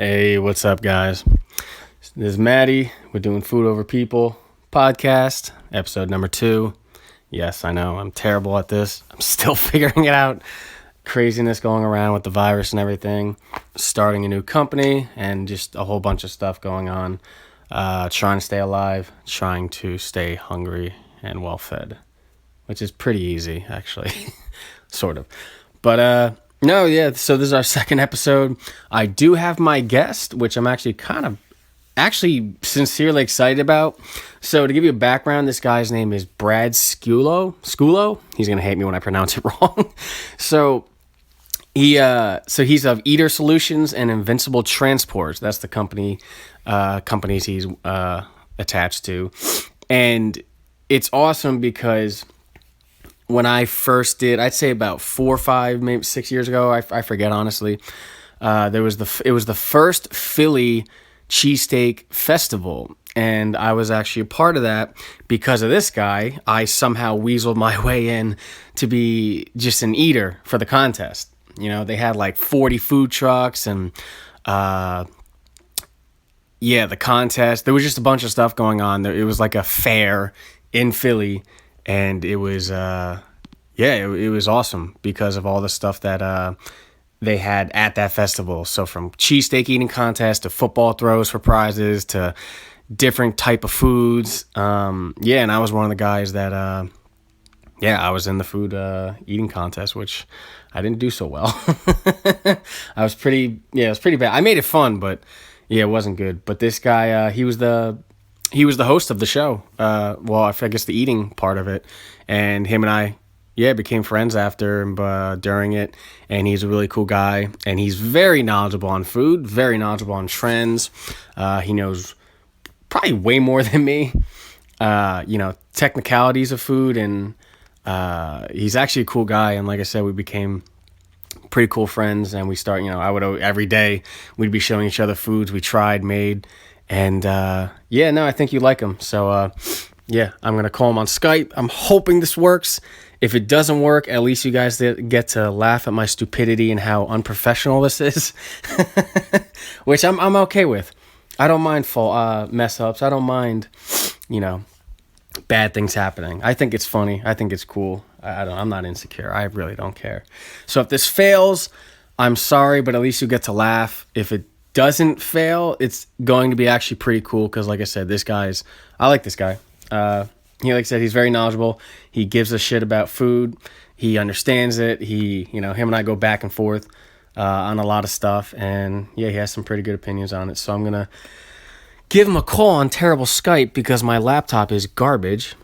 Hey, what's up, guys? This is Maddie. We're doing Food Over People podcast, episode number 2. Yes, I know, I'm terrible at this. I'm still figuring it out. Craziness going around with the virus and everything. Starting a new company and just a whole bunch of stuff going on. Trying to stay alive, trying to stay hungry and well fed, which is pretty easy, actually, sort of. But, no, yeah, so this is our second episode. I do have my guest, which I'm actually sincerely excited about. So to give you a background, this guy's name is Brad Sciuollo. He's going to hate me when I pronounce it wrong. So he's of Eater Solutions and Invincible Transports. That's the companies he's attached to. And it's awesome because when I first did, I'd say about 4 or 5, maybe 6 years ago, I forget honestly. It was the first Philly cheesesteak festival, and I was actually a part of that because of this guy. I somehow weaseled my way in to be just an eater for the contest. You know, they had like 40 food trucks and the contest. There was just a bunch of stuff going on. It was like a fair in Philly. And it was, it was awesome because of all the stuff that they had at that festival. So from cheesesteak eating contest to football throws for prizes to different type of foods. And I was one of the guys that, I was in the food eating contest, which I didn't do so well. It was pretty bad. I made it fun, but yeah, it wasn't good. But this guy, he was the host of the show. I guess the eating part of it. And him and I, became friends after and during it. And he's a really cool guy. And he's very knowledgeable on food, very knowledgeable on trends. He knows probably way more than me, technicalities of food. And he's actually a cool guy. And like I said, we became pretty cool friends. And we every day we'd be showing each other foods we tried, made. And, I think you like him. So, I'm going to call him on Skype. I'm hoping this works. If it doesn't work, at least you guys get to laugh at my stupidity and how unprofessional this is, which I'm okay with. I don't mind mess ups. I don't mind, bad things happening. I think it's funny. I think it's cool. I'm not insecure. I really don't care. So if this fails, I'm sorry, but at least you get to laugh. If it doesn't fail, it's going to be actually pretty cool because, like I said, I like this guy. Like I said, he's very knowledgeable. He gives a shit about food. He understands it. Him and I go back and forth on a lot of stuff, and he has some pretty good opinions on it. So I'm gonna give him a call on terrible Skype because my laptop is garbage.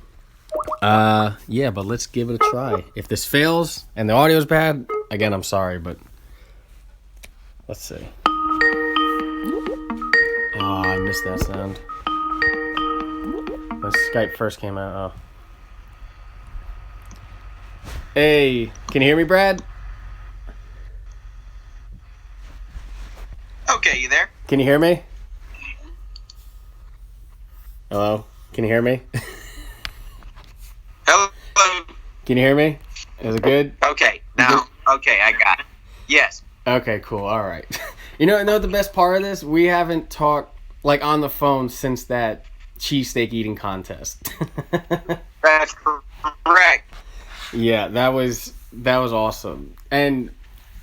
But let's give it a try. If this fails and the audio is bad, again, I'm sorry, but let's see. Oh, I missed that sound. When Skype first came out. Oh. Hey, can you hear me, Brad? Okay, you there? Can you hear me? Hello? Can you hear me? Hello? Can you hear me? Is it good? Okay, now, okay, I got it. Yes. Okay, cool, alright. You know the best part of this? We haven't talked, on the phone since that cheesesteak eating contest. That's correct. Yeah, that was awesome. And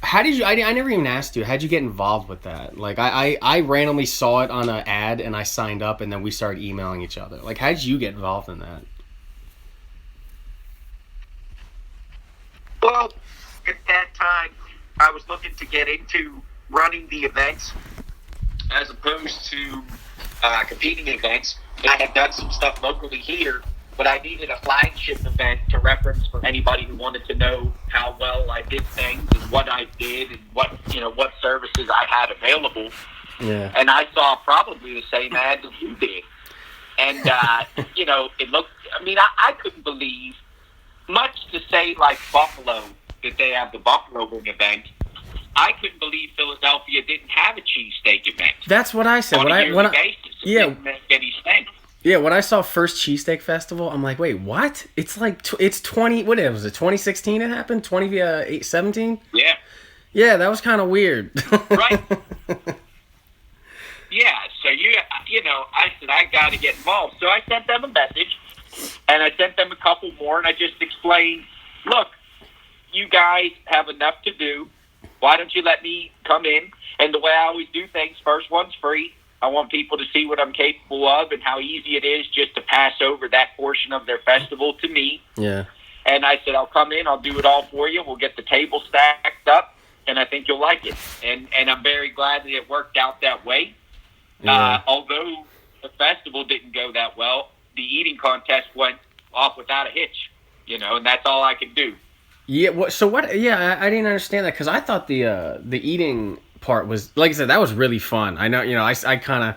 how did you, I never even asked you, how'd you get involved with that? I randomly saw it on an ad and I signed up and then we started emailing each other. How'd you get involved in that? Well, at that time, I was looking to get into running the events as opposed to competing events. I had done some stuff locally here, but I needed a flagship event to reference for anybody who wanted to know how well I did things and what I did and what services I had available. Yeah. And I saw probably the same ad that you did. And, it looked, I couldn't believe, much to say like Buffalo, that they have the Buffalo Wing event. I couldn't believe Philadelphia didn't have a cheesesteak event. That's what I said. On a yearly basis. It didn't make any sense. Yeah, when I saw First Cheesesteak Festival, I'm like, wait, what? It's it's 20, what was it, 2016 it happened? 2017? Yeah. Yeah, that was kind of weird. Right. I said, I got to get involved. So I sent them a message, and I sent them a couple more, and I just explained, look, you guys have enough to do. Why don't you let me come in? And the way I always do things, first one's free. I want people to see what I'm capable of and how easy it is just to pass over that portion of their festival to me. Yeah. And I said, I'll come in, I'll do it all for you. We'll get the table stacked up, and I think you'll like it. And I'm very glad that it worked out that way. Yeah. Although the festival didn't go that well, the eating contest went off without a hitch, and that's all I could do. Yeah. So what? Yeah, I didn't understand that because I thought the eating part was, like I said, that was really fun. I know, I kind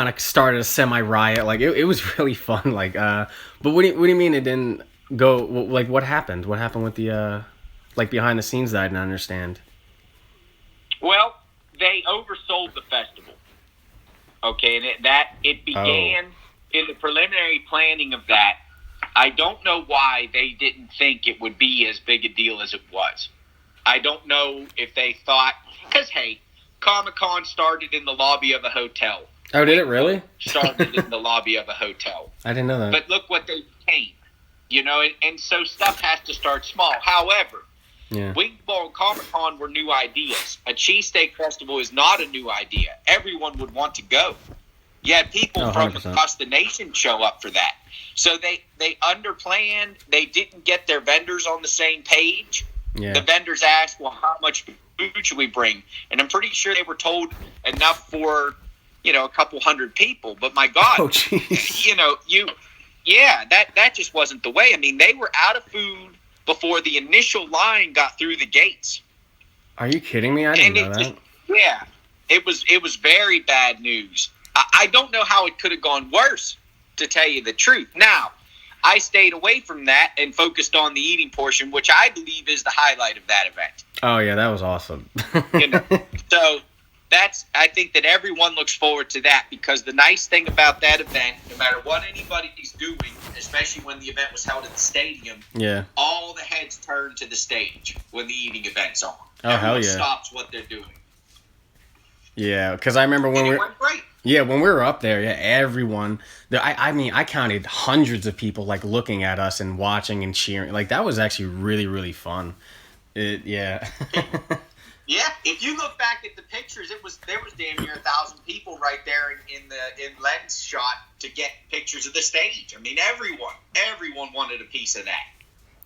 of started a semi riot. Like it was really fun. Like, but what do you mean it didn't go? Like, what happened? What happened with the like behind the scenes that I didn't understand? Well, they oversold the festival. Okay, and it began in the preliminary planning of that. I don't know why they didn't think it would be as big a deal as it was. I don't know if they thought, because, hey, Comic-Con started in the lobby of a hotel. Oh, did it really? Started in the lobby of a hotel. I didn't know that. But look what they became, and so stuff has to start small. However, Wing Ball and Comic-Con were new ideas. A cheesesteak festival is not a new idea. Everyone would want to go. You had people from across the nation show up for that. So they underplanned. They didn't get their vendors on the same page. Yeah. The vendors asked, well, how much food should we bring? And I'm pretty sure they were told enough for, a couple hundred people. But my God, oh, geez. that just wasn't the way. I mean, they were out of food before the initial line got through the gates. Are you kidding me? I didn't know that. It was very bad news. I don't know how it could have gone worse, to tell you the truth. Now, I stayed away from that and focused on the eating portion, which I believe is the highlight of that event. Oh, yeah, that was awesome. So I think that everyone looks forward to that, because the nice thing about that event, no matter what anybody's doing, especially when the event was held at the stadium, all the heads turn to the stage when the eating event's on. Oh, hell yeah. Stops what they're doing. Yeah, because I remember when it went great. Yeah, when we were up there, everyone. I counted hundreds of people like looking at us and watching and cheering. Like that was actually really, really fun. Yeah, if you look back at the pictures, there was damn near 1,000 people right there in lens shot to get pictures of the stage. I mean, everyone wanted a piece of that,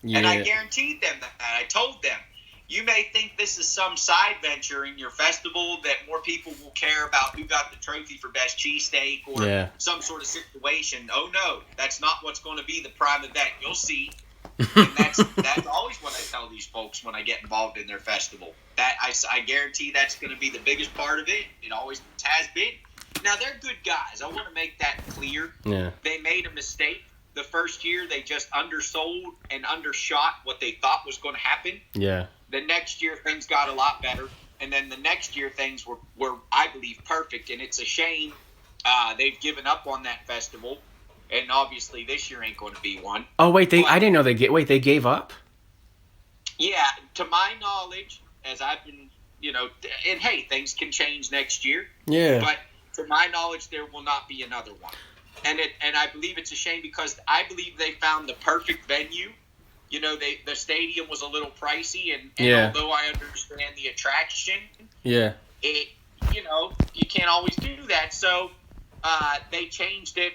and I guaranteed them that. I told them, you may think this is some side venture in your festival that more people will care about who got the trophy for best cheesesteak or some sort of situation. Oh no, that's not what's going to be the prime event. You'll see. And that's always what I tell these folks when I get involved in their festival. That I guarantee that's going to be the biggest part of it. It always has been. Now they're good guys. I want to make that clear. Yeah. They made a mistake. The first year they just undersold and undershot what they thought was going to happen. Yeah. The next year, things got a lot better. And then the next year, things were I believe, perfect. And it's a shame they've given up on that festival. And obviously, this year ain't going to be one. Oh, wait, I didn't know they gave up? Yeah, to my knowledge, as I've been, and hey, things can change next year. Yeah. But to my knowledge, there will not be another one. And I believe it's a shame because I believe they found the perfect venue. The stadium was a little pricey, and although I understand the attraction, it you can't always do that. So they changed it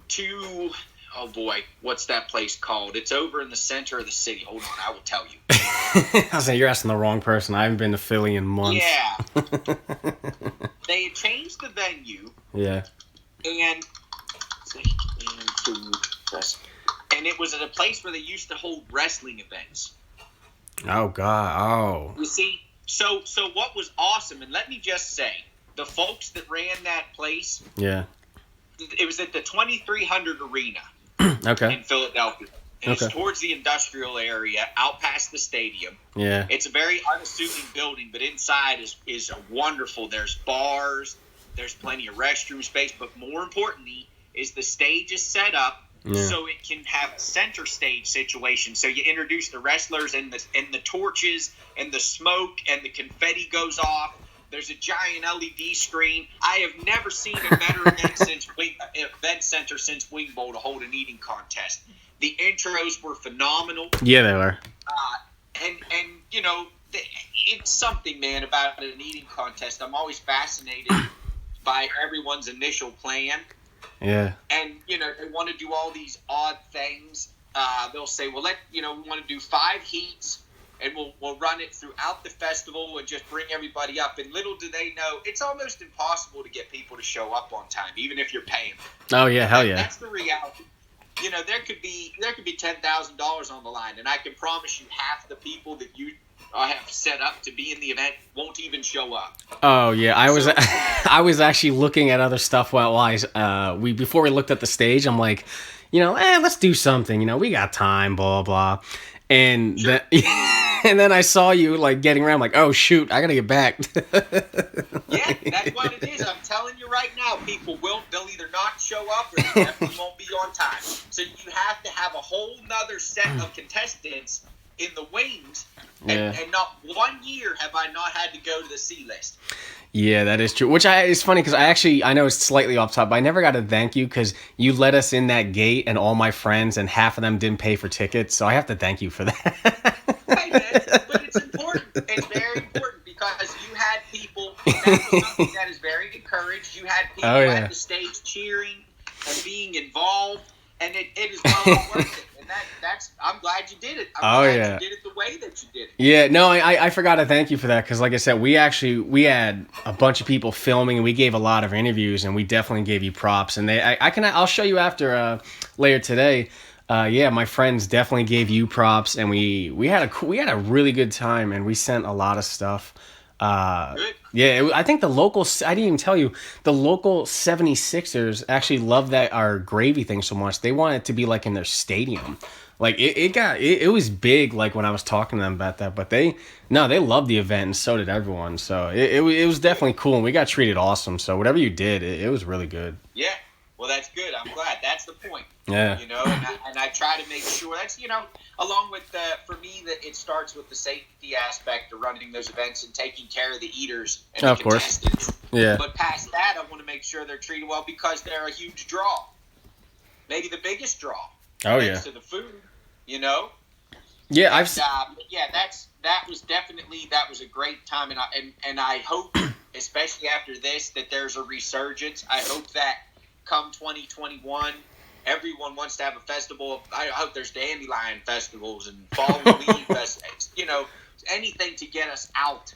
to, oh boy, what's that place called? It's over in the center of the city. Hold on, I will tell you. I was saying, you're asking the wrong person. I haven't been to Philly in months. Yeah. They had changed the venue. Yeah. And it was at a place where they used to hold wrestling events. Oh, God. Oh. You see, so what was awesome, and let me just say, the folks that ran that place, it was at the 2300 Arena in Philadelphia. And it's towards the industrial area, out past the stadium. Yeah. It's a very unassuming building, but inside is wonderful. There's bars, there's plenty of restroom space, but more importantly is the stage is set up so it can have a center stage situation. So you introduce the wrestlers and the torches and the smoke and the confetti goes off. There's a giant LED screen. I have never seen a better event center since Wing Bowl to hold an eating contest. The intros were phenomenal. Yeah, they were. And you know, it's something, man, about an eating contest. I'm always fascinated by everyone's initial plan. Yeah. And, you know, they want to do all these odd things. They'll say, well, we want to do 5 heats, and we'll run it throughout the festival and just bring everybody up. And little do they know, it's almost impossible to get people to show up on time, even if you're paying them. Oh, yeah, hell yeah. That's the reality. You know, there could be $10,000 on the line, and I can promise you half the people that you have set up to be in the event won't even show up. Oh yeah, I was actually looking at other stuff before we looked at the stage. I'm like, you know, let's do something. You know, we got time, blah blah. And Sure. and then I saw you like getting around, like, oh shoot, I gotta get back. Yeah, that's what it is. I'm telling you right now, they'll either not show up or they definitely won't be on time. So you have to have a whole nother set of contestants in the wings, and not one year have I not had to go to the C list. Yeah, that is true. It's funny because I know it's slightly off top, but I never got to thank you because you let us in that gate and all my friends, and half of them didn't pay for tickets. So I have to thank you for that. Hey, man, but it's important. It's very important because you had people. That was something that is very encouraged. You had people at the stage cheering and being involved, and it is well worth it. And I'm glad you did it. I'm glad you did it the way that you did it. Yeah, no, I forgot to thank you for that because, like I said, we had a bunch of people filming and we gave a lot of interviews and we definitely gave you props. And I'll show you after later today. My friends definitely gave you props and we had a really good time and we sent a lot of stuff. Good. Yeah, I think I didn't even tell you, the local 76ers actually love our gravy thing so much. They want it to be like in their stadium. Like it was big, like when I was talking to them about that, but they loved the event and so did everyone. So it was definitely cool and we got treated awesome. So whatever you did, it was really good. Yeah. Well, that's good. I'm glad. That's the point. Yeah. You know, and I try to make sure that's, you know, along with for me, that it starts with the safety aspect of running those events and taking care of the eaters and the contestants. Yeah. But past that, I want to make sure they're treated well because they're a huge draw. Maybe the biggest draw. Oh, thanks to the food, you know? Yeah, that was a great time, and I hope, especially after this, that there's a resurgence. I hope that come 2021, everyone wants to have a festival. I hope there's dandelion festivals and fall weed festivals. You know, anything to get us out,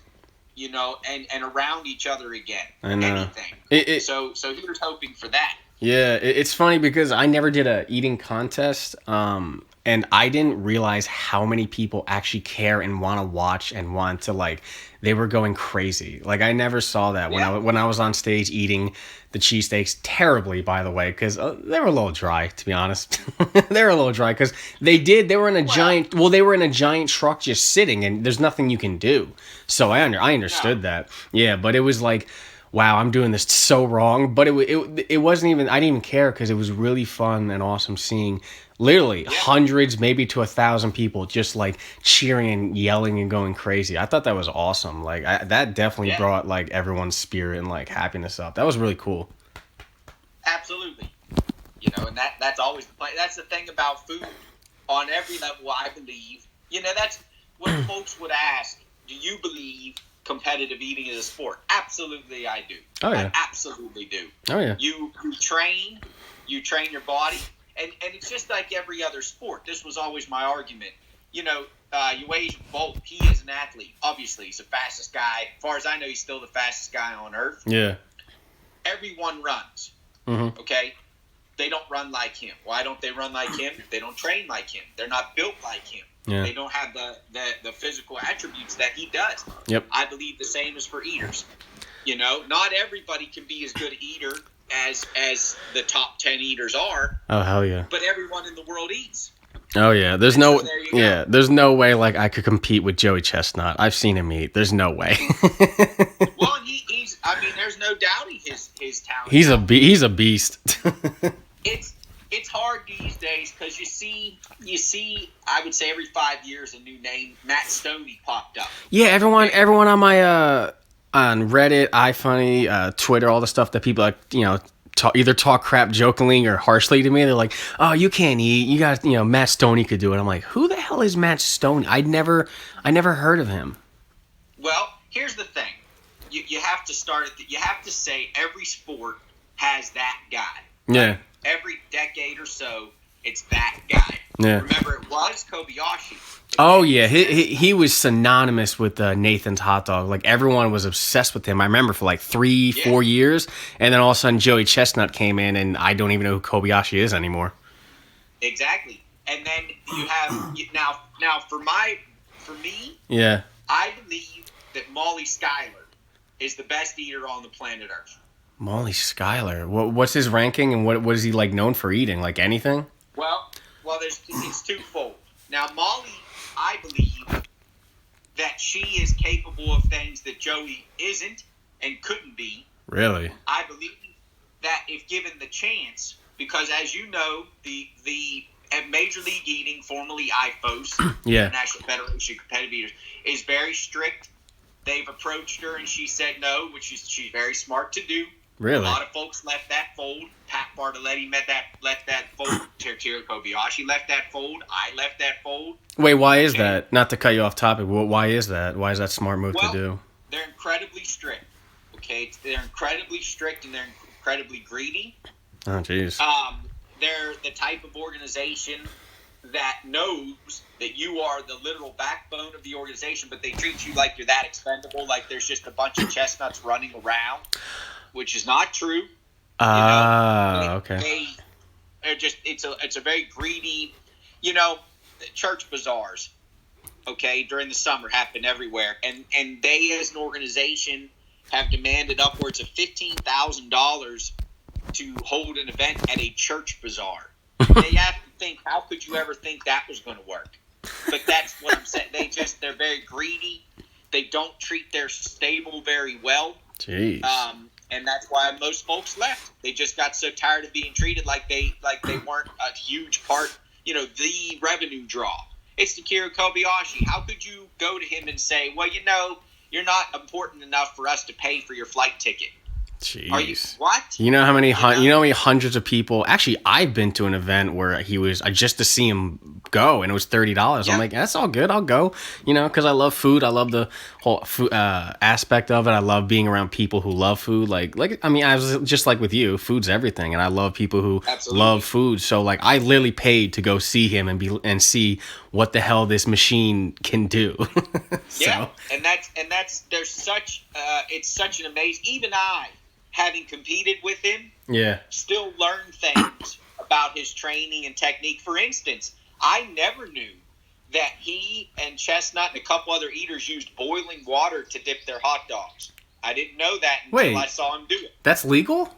you know, and around each other again. I know. Anything. So here's hoping for that. Yeah, it's funny because I never did a eating contest, and I didn't realize how many people actually care and want to watch and want to, like, they were going crazy. Like, I never saw that when I was on stage eating the cheesesteaks terribly, by the way, because they were a little dry, to be honest. They were a little dry because they were in a giant truck just sitting, and there's nothing you can do. So I understood that. Yeah, but it was like, wow, I'm doing this so wrong. But it wasn't even, I didn't even care because it was really fun and awesome seeing literally hundreds, maybe to 1,000 people just like cheering and yelling and going crazy. I thought that was awesome. Like that definitely brought like everyone's spirit and like happiness up. That was really cool. Absolutely. You know, and that's always the plan. That's the thing about food on every level, I believe. You know, that's what folks would ask. Do you believe competitive eating is a sport? Absolutely, I do. Oh, yeah. I absolutely do. Oh, yeah. You train your body, and it's just like every other sport. This was always my argument. You know, Usain Bolt, he is an athlete. Obviously, he's the fastest guy. As far as I know, he's still the fastest guy on earth. Yeah. Everyone runs. Mm-hmm. Okay? They don't run like him. Why don't they run like him? They don't train like him. They're not built like him. Yeah. They don't have the physical attributes that he does. Yep. I believe the same is for eaters. You know, not everybody can be as good an eater as the top 10 eaters are. Oh, hell yeah. But everyone in the world eats. Oh, yeah. There's there's no way like I could compete with Joey Chestnut. I've seen him eat. There's no way. Well, there's no doubting his talent. He's a beast. It's hard these days because you see, I would say every 5 years a new name, Matt Stoney, popped up. Yeah, everyone on my on Reddit, iFunny, Twitter, all the stuff that people like, either talk crap jokingly or harshly to me. They're like, "Oh, you can't eat. You got, Matt Stoney could do it." I'm like, "Who the hell is Matt Stoney? I never heard of him." Well, here's the thing. You have to start at you have to say every sport has that guy. Yeah. Every decade or so, it's that guy. Yeah. Remember, it was Kobayashi. Oh yeah, he was synonymous with Nathan's hot dog. Like everyone was obsessed with him. I remember for like 3-4 years, and then all of a sudden Joey Chestnut came in, and I don't even know who Kobayashi is anymore. Exactly, and then you have now for me, yeah, I believe that Molly Schuyler is the best eater on the planet Earth. Molly Schuyler. What's his ranking, and what is he like known for eating? Like anything? Well, it's twofold. Now Molly, I believe that she is capable of things that Joey isn't and couldn't be. Really? I believe that if given the chance, because as you know, the Major League Eating, formerly IFOS, yeah. International Federation of Competitive Eaters, is very strict. They've approached her and she said no, which she's very smart to do. Really? A lot of folks left that fold. Pat Bartoletti left that fold. Tertiary Kobayashi left that fold. I left that fold. Wait, why is that? Not to cut you off topic, but why is that? Why is that smart move to do? They're incredibly strict. Okay, they're incredibly strict and they're incredibly greedy. Oh, jeez. They're the type of organization that knows that you are the literal backbone of the organization, but they treat you like you're that expendable, like there's just a bunch of chestnuts running around, which is not true. Okay. They're just it's a very greedy, church bazaars, okay, during the summer happen everywhere, and they as an organization have demanded upwards of $15,000 to hold an event at a church bazaar. They have to think, how could you ever think that was going to work? But that's what I'm saying. They're very greedy. They don't treat their stable very well. Jeez. And that's why most folks left. They just got so tired of being treated like they weren't a huge part, the revenue draw. It's Akira Kobayashi. How could you go to him and say, well, you're not important enough for us to pay for your flight ticket? Jeez. Are you what? You know how many hundreds of people? Actually, I've been to an event where he was just to see him go, and it was $30. Yeah. I'm like, that's all good. I'll go. Because I love food. I love the whole food aspect of it. I love being around people who love food. I was just like with you. Food's everything, and I love people who love food. So I literally paid to go see him and see what the hell this machine can do. Yeah, and that's there's such it's such an amazing. Even I, having competed with him, still learn things about his training and technique. For instance, I never knew that he and Chestnut and a couple other eaters used boiling water to dip their hot dogs. I didn't know that until I saw him do it. That's legal?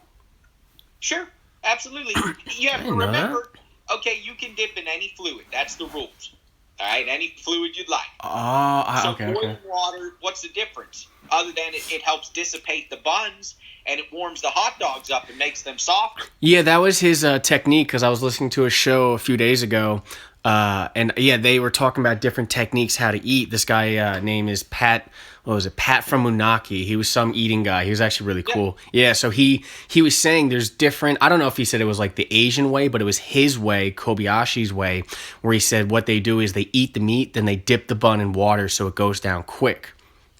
Sure, absolutely. You have to remember, okay, you can dip in any fluid. That's the rules. All right, any fluid you'd like. Boiling water, what's the difference? Other than it helps dissipate the buns and it warms the hot dogs up and makes them softer. Yeah, that was his technique, because I was listening to a show a few days ago, they were talking about different techniques how to eat. This guy name is Pat. What was it? Pat from Unaki. He was some eating guy. He was actually really cool. Yeah, so he was saying there's different. I don't know if he said it was like the Asian way, but it was his way, Kobayashi's way, where he said what they do is they eat the meat, then they dip the bun in water so it goes down quick.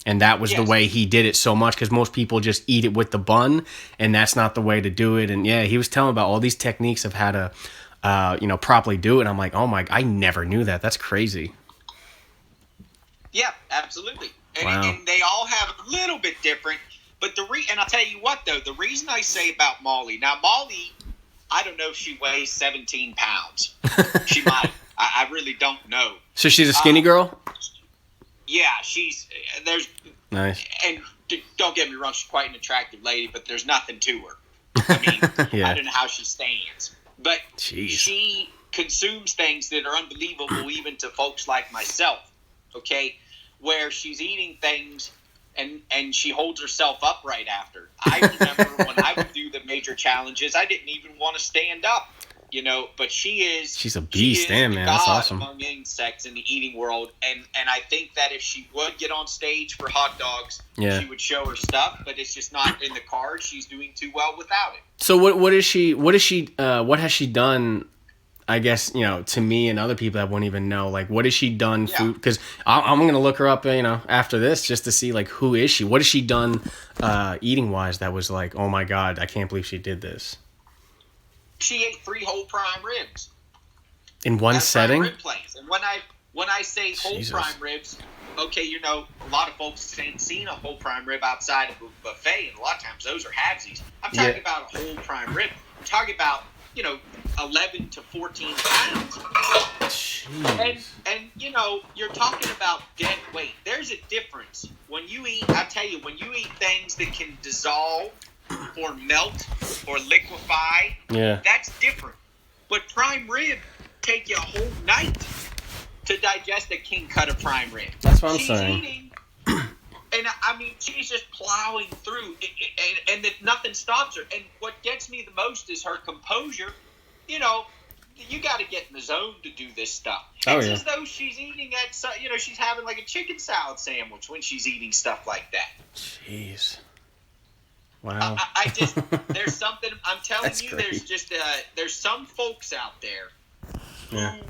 And that was the way he did it so much, because most people just eat it with the bun, and that's not the way to do it. And he was telling about all these techniques of how to, properly do it. I'm like, oh my, I never knew that. That's crazy. Yeah, absolutely. And, wow. And they all have a little bit different. But and I'll tell you what, though, the reason I say about Molly, now Molly, I don't know if she weighs 17 pounds. She might. I really don't know. So she's a skinny girl? Yeah, there's nice. And don't get me wrong, she's quite an attractive lady, but there's nothing to her. I mean, I don't know how she stands, but she consumes things that are unbelievable even to folks like myself. Okay, where she's eating things and she holds herself upright after. I remember when I would do the major challenges, I didn't even want to stand up. but She's a she beast, is damn, the man. That's god awesome. among insects in the eating world, and I think that if she would get on stage for hot dogs, Yeah. she would show her stuff, but it's just not in the cards. She's doing too well without it. So what has she done? I guess, to me and other people that won't even know, like, what has she done Yeah. food? Because I'm going to look her up, after this just to see, like, who is she? What has she done eating-wise that was like, oh, my God, I can't believe she did this? She ate 3 whole prime ribs. In one setting? Prime rib plays. And when I say whole Jesus. prime ribs, okay, a lot of folks ain't seen a whole prime rib outside of a buffet, and a lot of times those are halvesies. I'm talking about a whole prime rib. I'm talking about 11 to 14 pounds. Jeez. And you're talking about dead weight. There's a difference when you eat. I tell you, when you eat things that can dissolve or melt or liquefy, that's different. But prime rib take you a whole night to digest a king cut of prime rib. That's what I'm She's saying. Eating, and I mean, she's just plowing through, and that nothing stops her. And what gets me the most is her composure. You got to get in the zone to do this stuff. It's as though she's eating she's having like a chicken salad sandwich when she's eating stuff like that. Jeez. Wow. I just, there's something, I'm telling That's you, great. there's just, there's some folks out there who,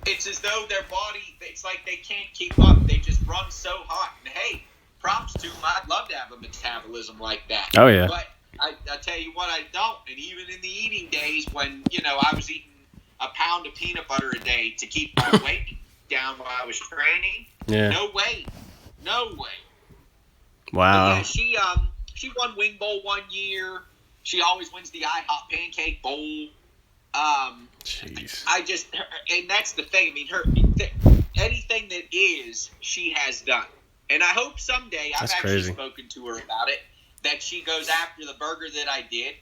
it's as though their body, it's like they can't keep up. They just run so hot. And hey, props to them. I'd love to have a metabolism like that. Oh, yeah. But I tell you what, I don't. And even in the eating days when, I was eating a pound of peanut butter a day to keep my weight down while I was training, no way. Wow. But yeah, she won Wing Bowl one year. She always wins the IHOP Pancake Bowl. Jeez. And that's the thing. I mean, anything that is, she has done. And I hope someday, I've actually spoken to her about it, that she goes after the burger that I did.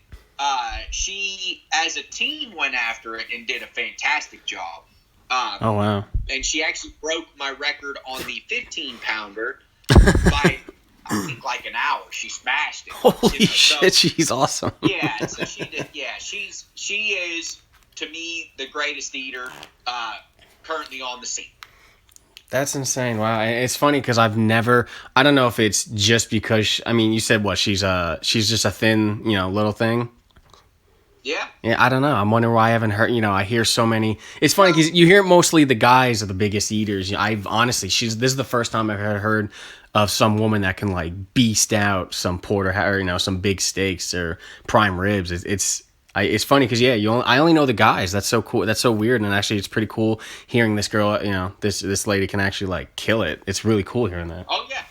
She, as a team, went after it and did a fantastic job. Oh, wow. And she actually broke my record on the 15-pounder by, I think, like an hour. She smashed it. Holy shit, she's awesome. Yeah, so she did. Yeah, she is, to me, the greatest eater currently on the scene. That's insane. Wow. And it's funny because I don't know if it's just because, you said what, she's just a thin, little thing. Yeah. Yeah, I don't know. I'm wondering why I haven't heard, I hear so many. It's funny because you hear mostly the guys are the biggest eaters. I've honestly, this is the first time I've heard of some woman that can like beast out some or some big steaks or prime ribs. It's funny because I only know the guys. That's so cool. That's so weird. And actually, it's pretty cool hearing this girl. This lady can actually like kill it. It's really cool hearing that. Oh yeah.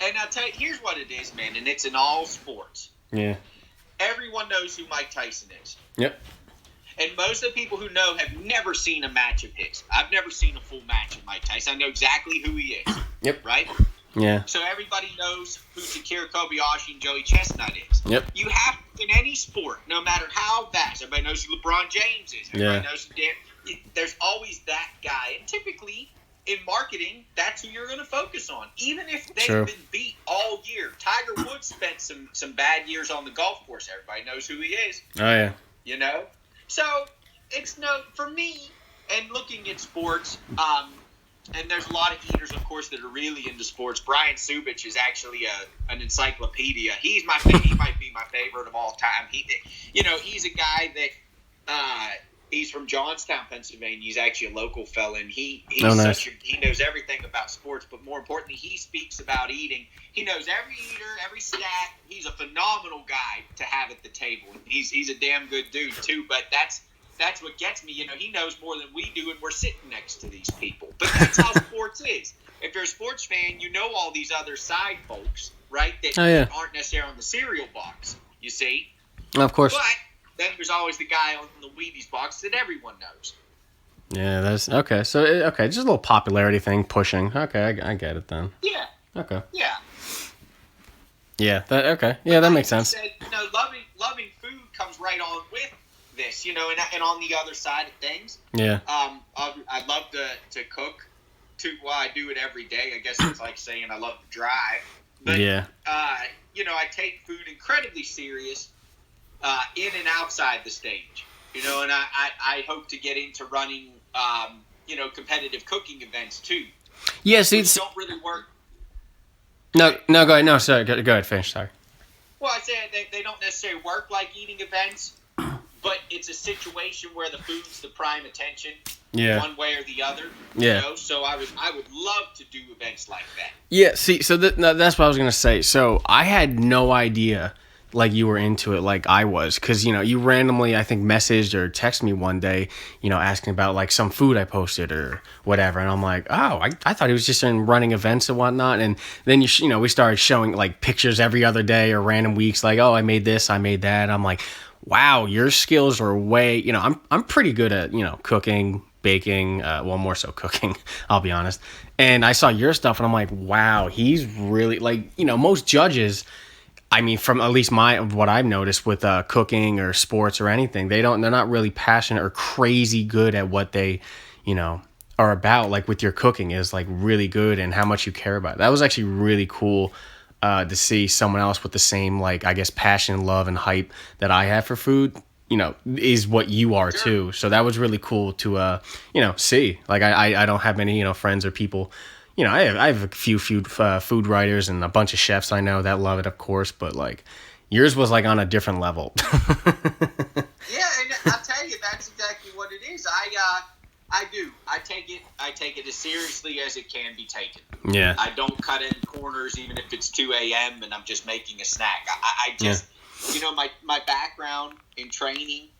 And I'll tell you, here's what it is, man. And it's in all sports. Yeah. Everyone knows who Mike Tyson is. Yep. And most of the people who know have never seen a match of his. I've never seen a full match of Mike Tyson. I know exactly who he is. Yep. Right? Yeah. So everybody knows who Takira Kobayashi and Joey Chestnut is. Yep. You have, in any sport, no matter how vast, everybody knows who LeBron James is. Everybody knows who there's always that guy. And typically, in marketing, that's who you're going to focus on. Even if they've been beat all year. Tiger Woods spent some bad years on the golf course. Everybody knows who he is. Oh, yeah. So, it's for me, and looking at sports, and there's a lot of eaters, of course, that are really into sports. Brian Subich is actually an encyclopedia. He might be my favorite of all time. He's a guy that he's from Johnstown, Pennsylvania. He's actually a local fella, and he knows everything about sports. But more importantly, he speaks about eating. He knows every eater, every stat. He's a phenomenal guy to have at the table. He's a damn good dude too. But that's what gets me. He knows more than we do, and we're sitting next to these people. But that's how sports is. If you're a sports fan, you know all these other side folks, right, that aren't necessarily on the cereal box, you see? Of course. But then there's always the guy on the Wheaties box that everyone knows. Yeah, that's okay. So, just a little popularity thing pushing. Okay, I get it then. Yeah. Okay. Yeah. Yeah, that makes sense. Said, loving food comes right on with this, and on the other side of things. Yeah. I love to cook. I do it every day. I guess it's like saying I love to drive. But, I take food incredibly serious in and outside the stage. And I hope to get into running, competitive cooking events too, Yeah, see, which don't really work. no, go ahead. No, sorry, go ahead, finish. Sorry. Well, I say they don't necessarily work like eating events, but it's a situation where the food's the prime attention, Yeah. one way or the other. Yeah. So I would love to do events like that. Yeah, see, so that's what I was gonna say. So I had no idea, like, you were into it like I was, because you randomly, I think, messaged or texted me one day, asking about like some food I posted or whatever, and I'm like, oh, I thought he was just in running events and whatnot, and then we started showing like pictures every other day or random weeks, like, oh, I made this, I made that. I'm like, wow, your skills are way, I'm pretty good at cooking, baking, well, more so cooking, I'll be honest. And I saw your stuff and I'm like, wow, he's really, like, most judges, I mean, from at least what I've noticed with cooking or sports or anything, they're not really passionate or crazy good at what they, are about. Like with your cooking is like really good and how much you care about it. That was actually really cool to see someone else with the same, like, I guess, passion, love, and hype that I have for food, is what you are too. So that was really cool to, see. Like, I don't have many, friends or people. I have a few food writers and a bunch of chefs I know that love it, of course, but like yours was like on a different level. Yeah, and I'll tell you, that's exactly what it is. I do. I take it as seriously as it can be taken. Yeah. I don't cut any corners, even if it's 2 a.m. and I'm just making a snack. I just, my background in training,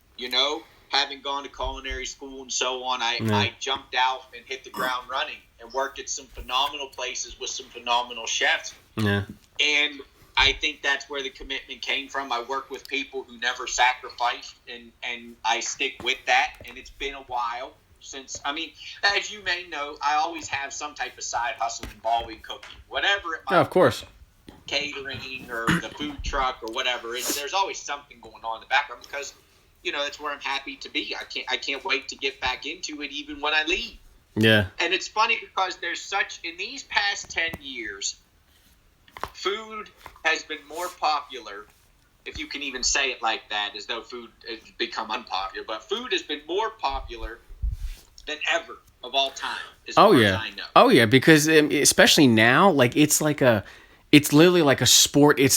having gone to culinary school and so on, I jumped out and hit the ground running and worked at some phenomenal places with some phenomenal chefs. Yeah. And I think that's where the commitment came from. I work with people who never sacrificed, and I stick with that. And it's been a while since, as you may know, I always have some type of side hustle involving cooking, whatever it might of course. be, catering or the food truck or whatever. There's always something going on in the background because, that's where I'm happy to be. I can't wait to get back into it even when I leave. Yeah. And it's funny because in these past 10 years, food has been more popular, if you can even say it like that, as though food has become unpopular, but food has been more popular than ever of all time, as far as I know. Oh yeah, because especially now, like it's literally like a sport. It's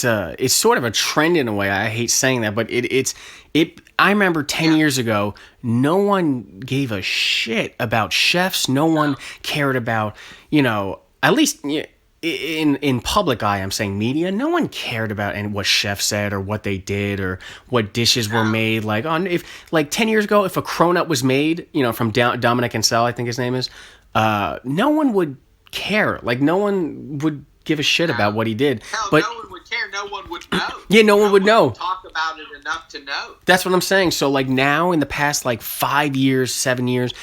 sort of a trend in a way. I hate saying that, but I remember 10 years ago, no one gave a shit about chefs. No one cared about, at least in public eye, I'm saying media, no one cared about what chefs said or what they did or what dishes were made. Like, if like 10 years ago, if a cronut was made, from Dominic and Sal, I think his name is, no one would care. Like, no one would give a shit about what he did. Hell, but no one would care. No one would know. Yeah, no one would know. Talk about it enough to know. That's what I'm saying. So like now in the past like 5 years, 7 years,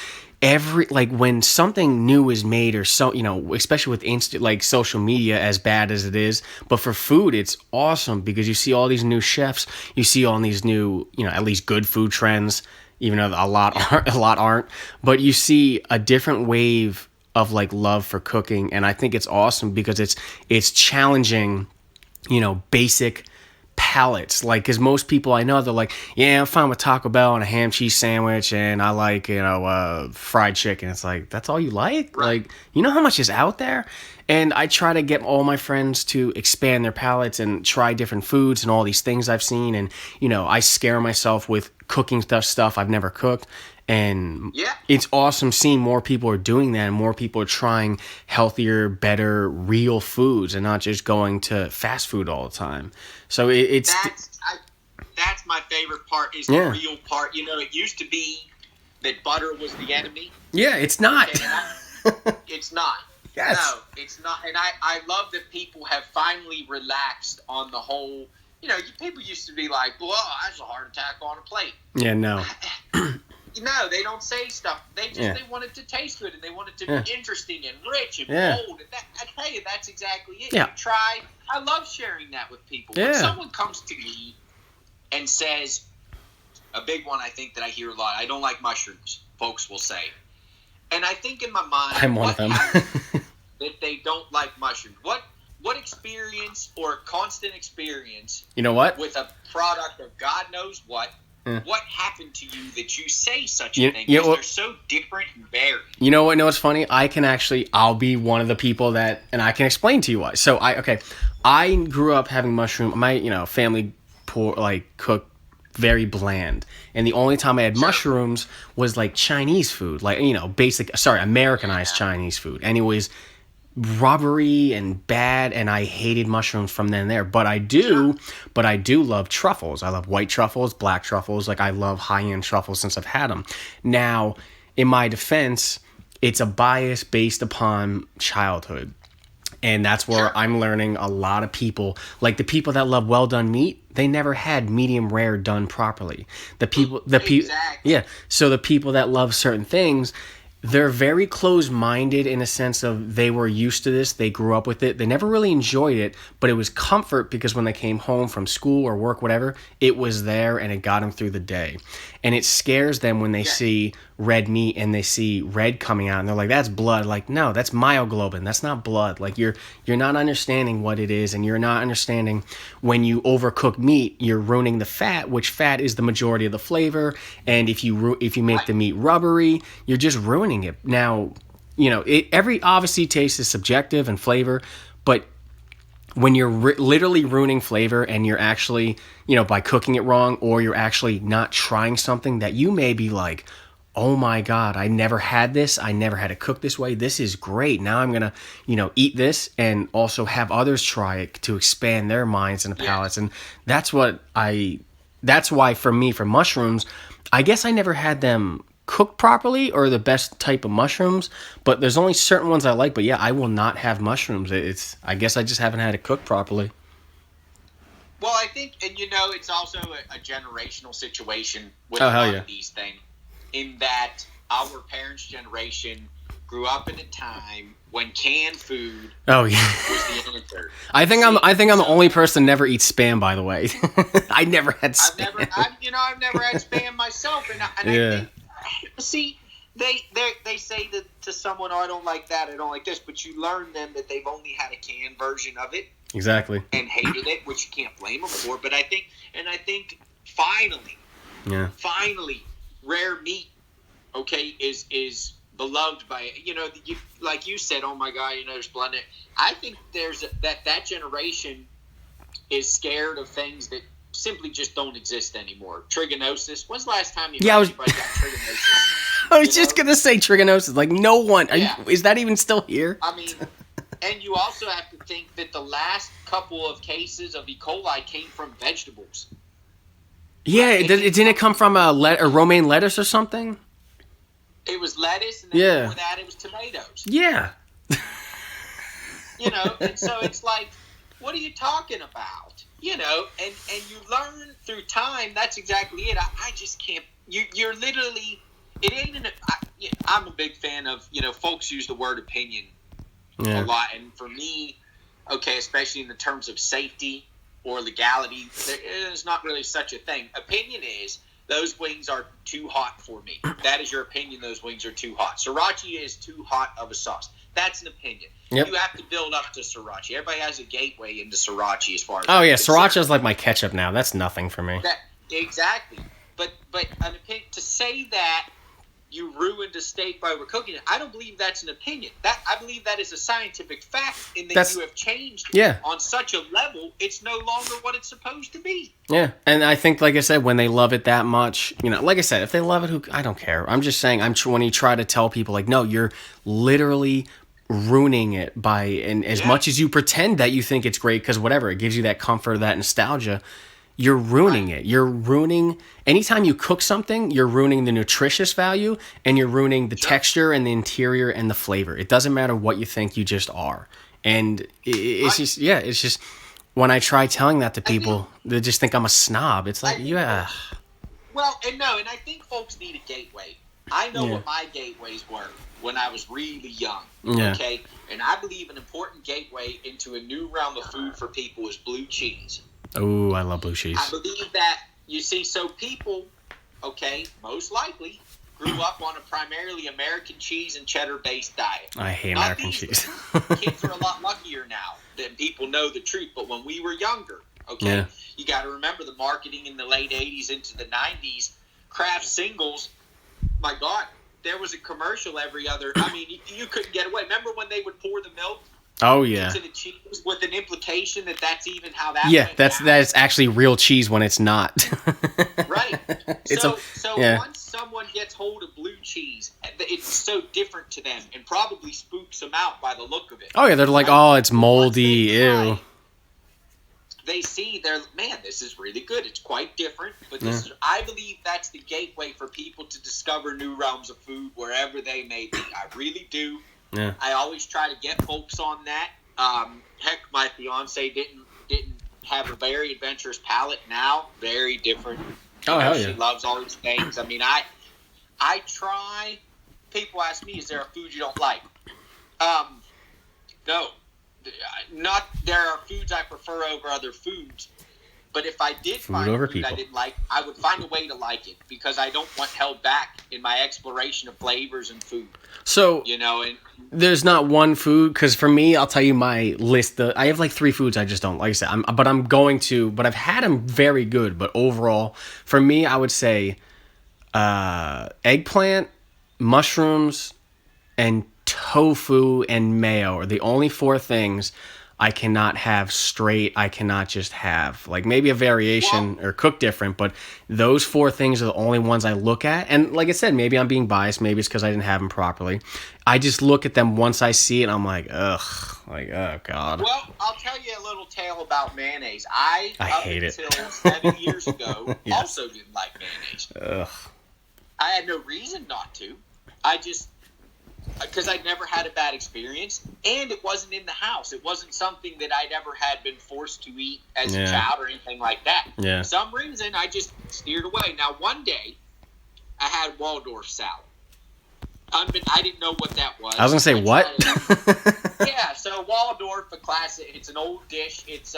when something new is made or so, especially with like social media, as bad as it is, but for food, it's awesome because you see all these new chefs, you see all these new, at least good food trends, even though a lot aren't, but you see a different wave of like love for cooking. And I think it's awesome because it's challenging, basic palates. Like, because most people I know, they're like, yeah, I'm fine with Taco Bell and a ham cheese sandwich and I like, fried chicken. It's like, that's all you like? Right. Like, you know how much is out there? And I try to get all my friends to expand their palates and try different foods and all these things I've seen. And, I scare myself with cooking stuff I've never cooked. And it's awesome seeing more people are doing that and more people are trying healthier, better, real foods and not just going to fast food all the time. So that's my favorite part is the real part. It used to be that butter was the enemy. Yeah, it's not. It's not. Yes. No, it's not. And I love that people have finally relaxed on the whole. People used to be like, well, that's a heart attack on a plate. Yeah, no. No, they don't say stuff. They want it to taste good and they want it to be interesting and rich and bold. And I tell you, that's exactly it. Yeah. I love sharing that with people. Yeah. When someone comes to me and says, a big one I think that I hear a lot, I don't like mushrooms, folks will say. And I think in my mind, I'm one of them. that they don't like mushrooms. What experience or constant experience you know what? with a product of God knows what what happened to you that you say such a You, thing? you Because know, they're so different and varied. you know what? No, it's funny. I'll be one of the people that, and I can explain to you why. So I grew up having mushroom. My family poor like cook very bland, and the only time I had mushrooms was like Chinese food, like basic. Sorry, Americanized Chinese food. Anyways, rubbery and bad, and I hated mushrooms from then and there. But I do love truffles. I love white truffles, black truffles. Like I love high end truffles since I've had them. Now, in my defense, it's a bias based upon childhood. And that's where I'm learning a lot of people, like the people that love well done meat, they never had medium rare done properly. Exactly. Yeah. So the people that love certain things, they're very close minded in a sense of they were used to this, they grew up with it, they never really enjoyed it, but it was comfort because when they came home from school or work, whatever, it was there and it got them through the day. And it scares them when they see red meat and they see red coming out and they're like, that's blood. Like, no, that's myoglobin. That's not blood. Like you're not understanding what it is, and you're not understanding when you overcook meat, you're ruining the fat, which fat is the majority of the flavor. And if you make the meat rubbery, you're just ruining it. Now, every obviously taste is subjective and flavor, but when you're literally ruining flavor and you're actually, by cooking it wrong, or you're actually not trying something that you may be like, oh my God, I never had this. I never had it cooked this way. This is great. Now I'm going to, eat this and also have others try it to expand their minds and palates. And that's why for me, for mushrooms, I guess I never had them cooked properly or the best type of mushrooms, but there's only certain ones I like. But yeah, I will not have mushrooms. I guess I just haven't had it cooked properly. Well, I think, and it's also a generational situation with Oh, a hell lot yeah. of these things, in that our parents' generation grew up in a time when canned food Oh yeah. was the answer. I think I'm the only person never eats spam, by the way. I never had spam. I've never had spam myself, and I think, see, they say that to someone, oh, I don't like that, I don't like this, but you learn them that they've only had a canned version of it. Exactly. And hated it, which you can't blame them for. But I think finally, rare meat, okay, is beloved by, like you said, oh my God, there's blood in it. I think there's that generation is scared of things that simply just don't exist anymore. Trigonosis. When's the last time anybody got trigonosis? I was just gonna say trigonosis. Like no one. Is that even still here? I mean, and you also have to think that the last couple of cases of E. coli came from vegetables. Yeah, didn't it come from a romaine lettuce or something? It was lettuce, and then before that, it was tomatoes. Yeah. And so it's like, what are you talking about? And you learn through time. That's exactly it. I just can't. You're literally. It ain't. I'm a big fan of. Folks use the word opinion a lot, and for me, okay, especially in the terms of safety or legality, there is not really such a thing. Opinion is those wings are too hot for me. That is your opinion. Those wings are too hot. Sriracha is too hot of a sauce. That's an opinion. Yep. You have to build up to sriracha. Everybody has a gateway into sriracha as far as. Oh yeah, sriracha is like my ketchup now. That's nothing for me. Exactly. But an opinion, to say that you ruined a steak by overcooking it, I don't believe that's an opinion. I believe that is a scientific fact, in that you have changed on such a level, it's no longer what it's supposed to be. Yeah, and I think, like I said, when they love it that much, like I said, if they love it, I don't care. I'm just saying, when you try to tell people, like, no, you're literally ruining it and as much as you pretend that you think it's great, because whatever, it gives you that comfort, that nostalgia, you're ruining it. You're ruining, anytime you cook something, you're ruining the nutritious value, and you're ruining the texture and the interior and the flavor. It doesn't matter what you think, you just are. And it's just, when I try telling that to people, they just think I'm a snob. It's like, Well, and I think folks need a gateway. I know what my gateways were when I was really young, okay? And I believe an important gateway into a new realm of food for people is blue cheese. Oh, I love blue cheese. I believe that, so people, okay, most likely grew up on a primarily American cheese and cheddar-based diet. I hate American cheese. Kids are a lot luckier now than people know the truth. But when we were younger, Okay, Yeah. you got to remember the marketing in the late '80s into the '90s. Kraft singles, my God, there was a commercial every other. I mean, you couldn't get away. Remember when they would pour the milk Oh yeah. into the cheese with an implication that that's even how that Yeah, went down? that is actually real cheese when it's not. Right. It's So yeah. once someone gets hold of blue cheese, it's so different to them and probably spooks them out by the look of it. Oh yeah, they're like, Right? oh, it's Once moldy. they try Ew. it, they see man, this is really good. It's quite different, but I believe that's the gateway for people to discover new realms of food wherever they may be. I really do. Yeah. I always try to get folks on that. Heck, my fiance didn't have a very adventurous palate. Now, very different. Oh hell She yeah. loves all these things. I mean, I try. People ask me, "Is there a food you don't like?" No, not. There are foods I prefer over other foods. But if I did Food find over a food I people. didn't like, I would find a way to like it because I don't want held back in my exploration of flavors and food. So You know, and there's not one food because for me, I'll tell you my list. I have like 3 foods I just don't like. I said, but I've had them very good. But overall, for me, I would say eggplant, mushrooms, and tofu and mayo are the only 4 things I cannot have straight. I cannot just have like maybe a variation or cook different, but those 4 things are the only ones I look at. And like I said, maybe I'm being biased. Maybe it's because I didn't have them properly. I just look at them once I see it. And I'm like, ugh, like oh god. well, I'll tell you a little tale about mayonnaise. I hate it. until 7 years ago Yes. also didn't like mayonnaise. Ugh. I had no reason not to. I just because I'd never had a bad experience, and it wasn't in the house. It wasn't something that I'd ever had been forced to eat as a child or anything like that. Yeah. For some reason, I just steered away. Now, one day, I had Waldorf salad. I didn't know what that was. I was gonna say what? Yeah, so Waldorf, a classic. It's an old dish. It's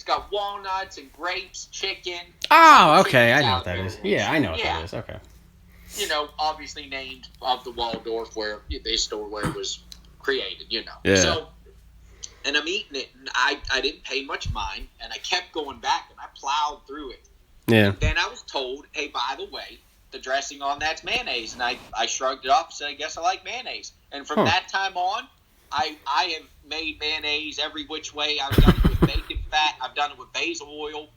got walnuts and grapes, chicken. Oh, okay. chicken I know what that salad. is. Yeah, I know what Yeah. that is. Okay. You know, obviously named of the Waldorf where they store where it was created, you know. Yeah. So, and I'm eating it, and I didn't pay much mind, and I kept going back, and I plowed through it. Yeah. And then I was told, hey, by the way, the dressing on that's mayonnaise. And I shrugged it off and said, I guess I like mayonnaise. And from that time on, I have made mayonnaise every which way. I've done it with bacon fat. I've done it with basil oil.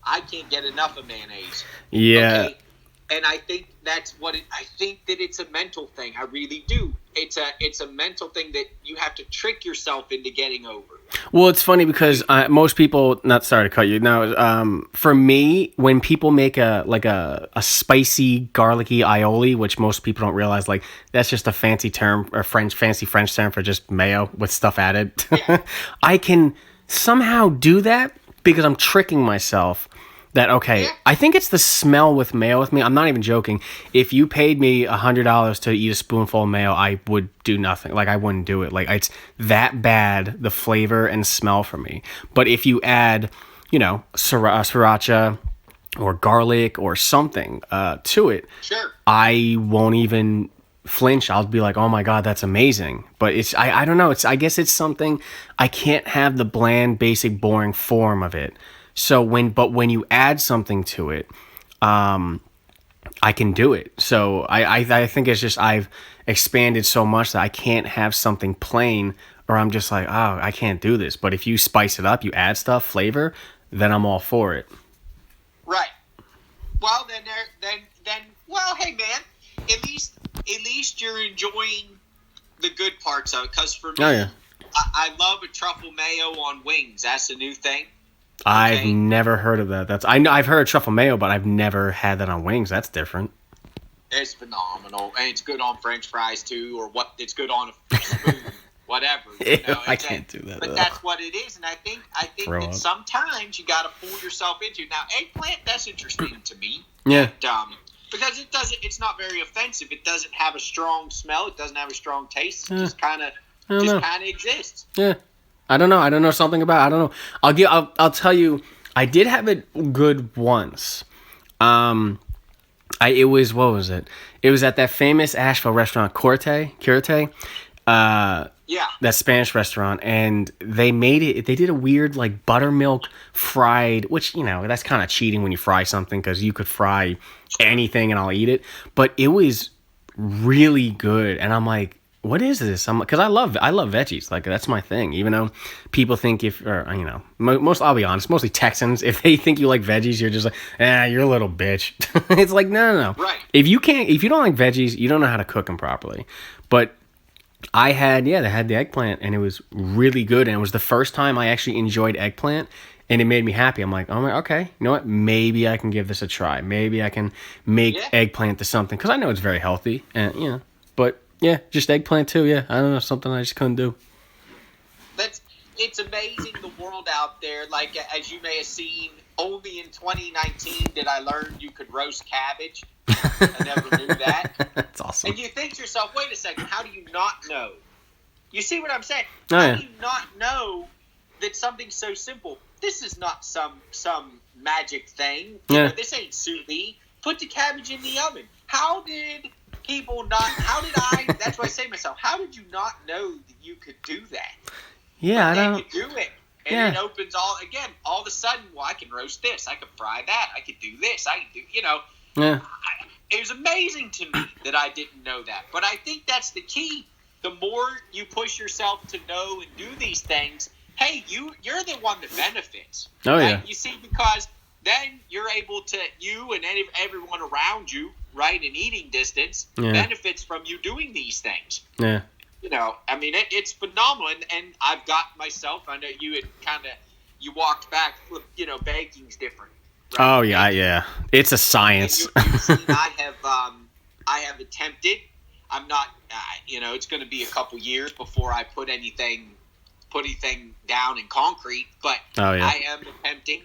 I can't get enough of mayonnaise. Yeah. Okay? And I think that's what I think that it's a mental thing. I really do. It's a mental thing that you have to trick yourself into getting over. Well, it's funny because most people, not sorry to cut you. No, for me, when people make a spicy garlicky aioli, which most people don't realize, like that's just a fancy term or fancy French term for just mayo with stuff added. Yeah. I can somehow do that because I'm tricking myself. That okay, I think it's the smell with mayo with me. I'm not even joking. If you paid me $100 to eat a spoonful of mayo, I would do nothing. Like I wouldn't do it. Like it's that bad, the flavor and smell for me. But if you add, sriracha or garlic or something to it, Sure. I won't even flinch. I'll be like, oh my god, that's amazing. But it's I don't know. I guess it's something I can't have the bland, basic, boring form of it. So when you add something to it, I can do it. So I think it's just I've expanded so much that I can't have something plain or I'm just like, oh, I can't do this. But if you spice it up, you add stuff, flavor, then I'm all for it. Right. Well, then well, hey man, at least you're enjoying the good parts of it. Because for me, Oh yeah. I love a truffle mayo on wings. That's a new thing. I've never heard of that. I've heard of truffle mayo, but I've never had that on wings. That's different. It's phenomenal, and it's good on French fries too, or what? It's good on a spoon, whatever. I can't do that. But that's what it is, and I think Throw that up. sometimes you got to pull yourself into it. Now, eggplant, that's interesting to me. Yeah. Because it's not very offensive. It doesn't have a strong smell. It doesn't have a strong taste. It just kind of exists. Yeah. I don't know. I don't know something about. I don't know. I'll tell you. I did have it good once. It was what was it? It was at that famous Asheville restaurant, Curate. Yeah. that Spanish restaurant, and they made it. They did a weird like buttermilk fried, which that's kind of cheating when you fry something because you could fry anything and I'll eat it. But it was really good, and I'm like, what is this? I'm because I love veggies, like that's my thing. Even though people think if or most, I'll be honest, mostly Texans, if they think you like veggies, you're just like, you're a little bitch. It's like no. Right. If you don't like veggies, you don't know how to cook them properly. But they had the eggplant, and it was really good, and it was the first time I actually enjoyed eggplant, and it made me happy. I'm like, okay, you know what? Maybe I can give this a try. Maybe I can make Yeah. eggplant to something, because I know it's very healthy, and but yeah, just eggplant too. Yeah, I don't know, something I just couldn't do. It's amazing the world out there. Like, as you may have seen, only in 2019 did I learn you could roast cabbage. I never knew that. That's awesome. And you think to yourself, wait a second, how do you not know? You see what I'm saying? Oh, How yeah. do you not know that something so simple? This is not some magic thing. This ain't sous vide. Put the cabbage in the oven. How did people not? How did I? That's what I say to myself. How did you not know that you could do that? Yeah, But I then don't. you do it, and Yeah. it opens all of a sudden. Well, I can roast this. I can fry that. I can do this. I can do. Yeah, It was amazing to me that I didn't know that. But I think that's the key. The more you push yourself to know and do these things, hey, you're the one that benefits. Oh, right? yeah. You see, because then you're able to, you and everyone around you, right, in eating distance, Yeah. benefits from you doing these things. yeah. I mean, it's phenomenal. And I've got myself, I know you had you walked back, baking's different. Right? Oh yeah. It's a science. You've seen, I have attempted. I'm not. It's going to be a couple years before I put anything down in concrete. But Oh, yeah. I am attempting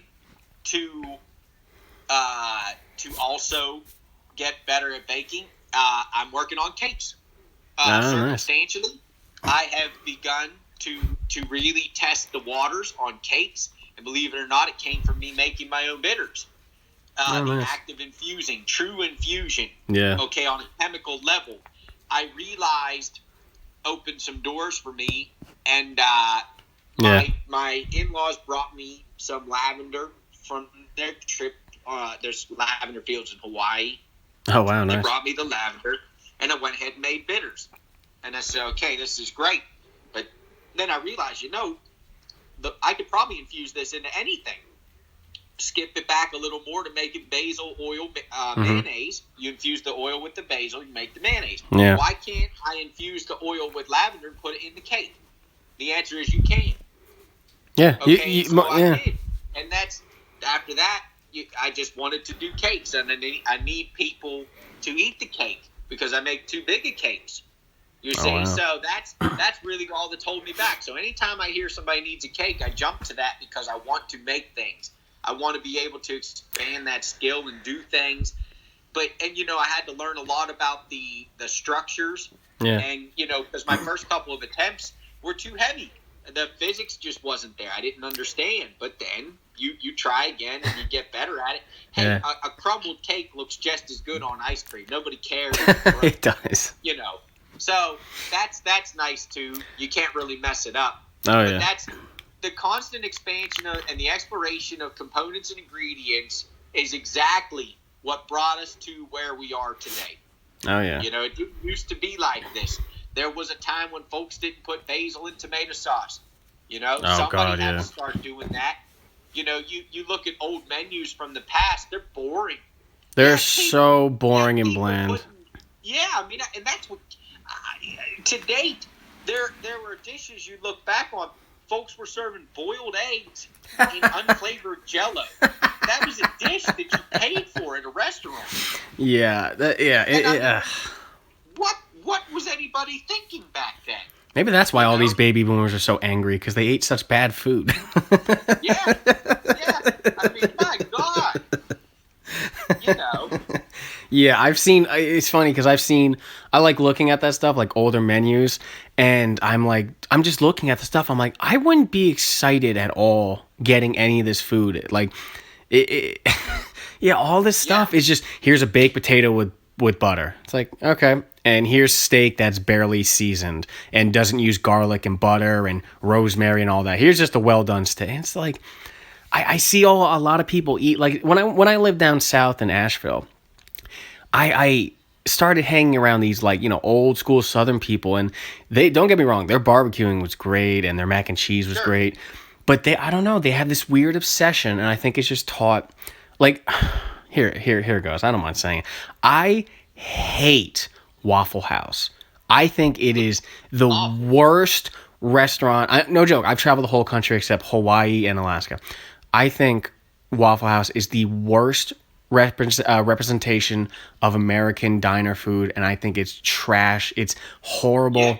to also get better at baking. I'm working on cakes. Nice. Circumstantially, I have begun to really test the waters on cakes. And believe it or not, it came from me making my own bitters. The Nice. active infusing, true infusion. Yeah. Okay, on a chemical level, I realized opened some doors for me, and my in-laws brought me some lavender from their trip. There's lavender fields in Hawaii. Oh wow, They nice. brought me the lavender, and I went ahead and made bitters. And I said, okay, this is great. But then I realized, I could probably infuse this into anything. Skip it back a little more to make it basil oil mayonnaise. You infuse the oil with the basil, you make the mayonnaise. Yeah. Why can't I infuse the oil with lavender and put it in the cake? The answer is you can. Yeah. Okay, so I Yeah. did. And that's after that. I just wanted to do cakes, and I need people to eat the cake because I make too big of cakes. You see, wow. so that's really all that's holding me back. So anytime I hear somebody needs a cake, I jump to that because I want to make things. I want to be able to expand that skill and do things. But I had to learn a lot about the structures. Yeah. And because my first couple of attempts were too heavy. The physics just wasn't there. I didn't understand. But then you try again and you get better at it. Hey, Yeah. a crumbled cake looks just as good on ice cream. Nobody cares. It does. So that's nice too. You can't really mess it up. Oh But yeah. that's the constant expansion and the exploration of components and ingredients is exactly what brought us to where we are today. Oh yeah. It didn't used to be like this. There was a time when folks didn't put basil in tomato sauce. Somebody God, had yeah. to start doing that. You look at old menus from the past; they're boring. They're Yeah, so boring and people bland. and that's what. To date, there were dishes you look back on. Folks were serving boiled eggs in unflavored Jello. That was a dish that you paid for at a restaurant. Yeah. And What was anybody thinking back then? Maybe that's why all these baby boomers are so angry, because they ate such bad food. Yeah. I mean, my God. Yeah, I've seen. It's funny because I like looking at that stuff, like older menus, and I'm just looking at the stuff. I'm like, I wouldn't be excited at all getting any of this food. Like, yeah, all this stuff is just, here's a baked potato with butter. It's like, okay, and here's steak that's barely seasoned and doesn't use garlic and butter and rosemary and all that. Here's just a well done steak. And it's like I see a lot of people eat like when I lived down south in Asheville. I started hanging around these like old school Southern people, and they don't get me wrong, their barbecuing was great and their mac and cheese was great, but I don't know, they have this weird obsession, and I think it's just taught like here it goes. I don't mind saying it. I hate Waffle House. I think it is the worst restaurant. No joke. I've traveled the whole country except Hawaii and Alaska. I think Waffle House is the worst representation of American diner food, and I think it's trash. It's horrible. Yeah.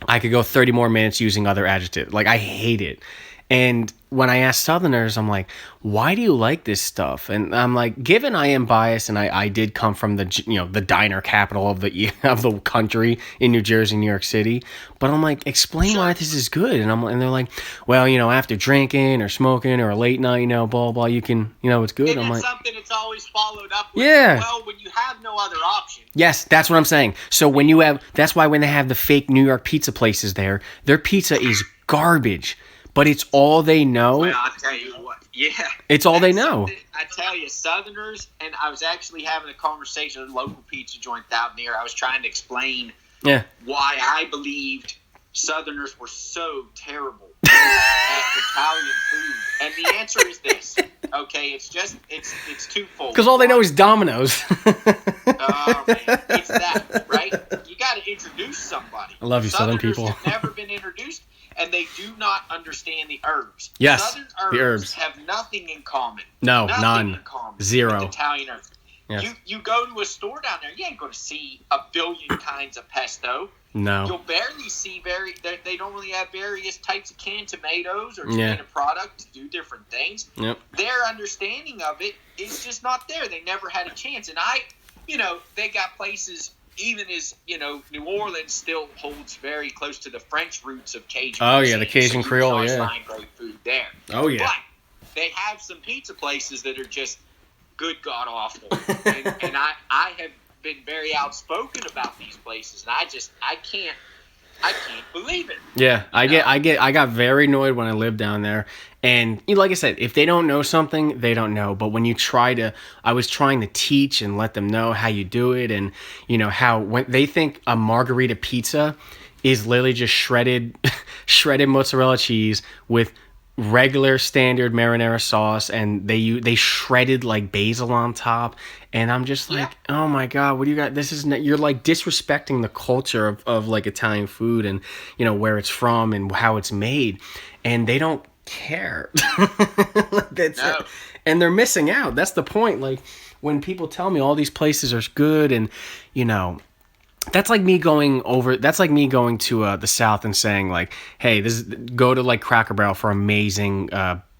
I could go 30 more minutes using other adjectives. Like, I hate it. And when I ask Southerners, I'm like, why do you like this stuff? And I'm like, given I am biased and I did come from the diner capital of the country in New Jersey, New York City, but I'm like, explain why this is good. And they're like, well, after drinking or smoking or a late night, blah blah, you can, it's good. And I'm like, something that's always followed up with. Yeah. Well, when you have no other option. Yes, that's what I'm saying. So that's why when they have the fake New York pizza places there, their pizza is garbage. But it's all they know. Well, I'll tell you what. Yeah. It's all they know. I tell you, Southerners, and I was actually having a conversation with a local pizza joint out there. I was trying to explain why I believed Southerners were so terrible at Italian food. And the answer is this. Okay, it's twofold. Because all they know is Domino's. Oh, man. It's that, right? You got to introduce somebody. I love you, Southern people. Southerners have never been introduced. And they do not understand the herbs. Yes, Southern the herbs have nothing in common. No, nothing none. In common Zero. With Italian herbs. Yes. You go to a store down there, you ain't going to see a billion kinds of pesto. No. You'll barely see they don't really have various types of canned tomatoes or tomato products to do different things. Yep. Their understanding of it is just not there. They never had a chance. And they got places. Even as, New Orleans still holds very close to the French roots of Cajun. Oh, yeah, the Cajun Creole, yeah. Find great food there. Oh, yeah. But they have some pizza places that are just good God awful. and I have been very outspoken about these places, and I can't believe it. Yeah, I got very annoyed when I lived down there. And like I said, if they don't know something, they don't know. But when I was trying to teach and let them know how you do it, and how when they think a margarita pizza is literally just shredded mozzarella cheese with regular standard marinara sauce, and they shredded like basil on top, and I'm just like, oh my god, what do you got? You're like disrespecting the culture of like Italian food, and where it's from and how it's made, and they don't care. That's it. And they're missing out. That's the point. Like, when people tell me all these places are good, and that's like me going to the South and saying like, hey, go to like Cracker Barrel for amazing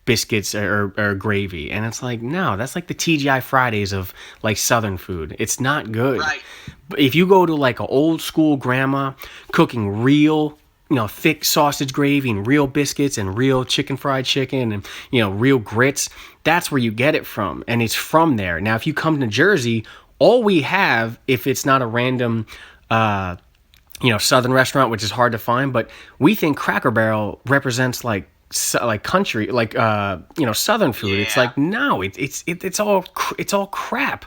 biscuits or gravy, and it's like, no, that's like the TGI Fridays of like Southern food. It's not good. Right. But if you go to like an old school grandma cooking real thick sausage gravy and real biscuits and real fried chicken and real grits, that's where you get it from, and it's from there. Now if you come to Jersey, all we have, if it's not a random Southern restaurant, which is hard to find, but we think Cracker Barrel represents like country, like Southern food. Yeah. It's like, no, it's all crap.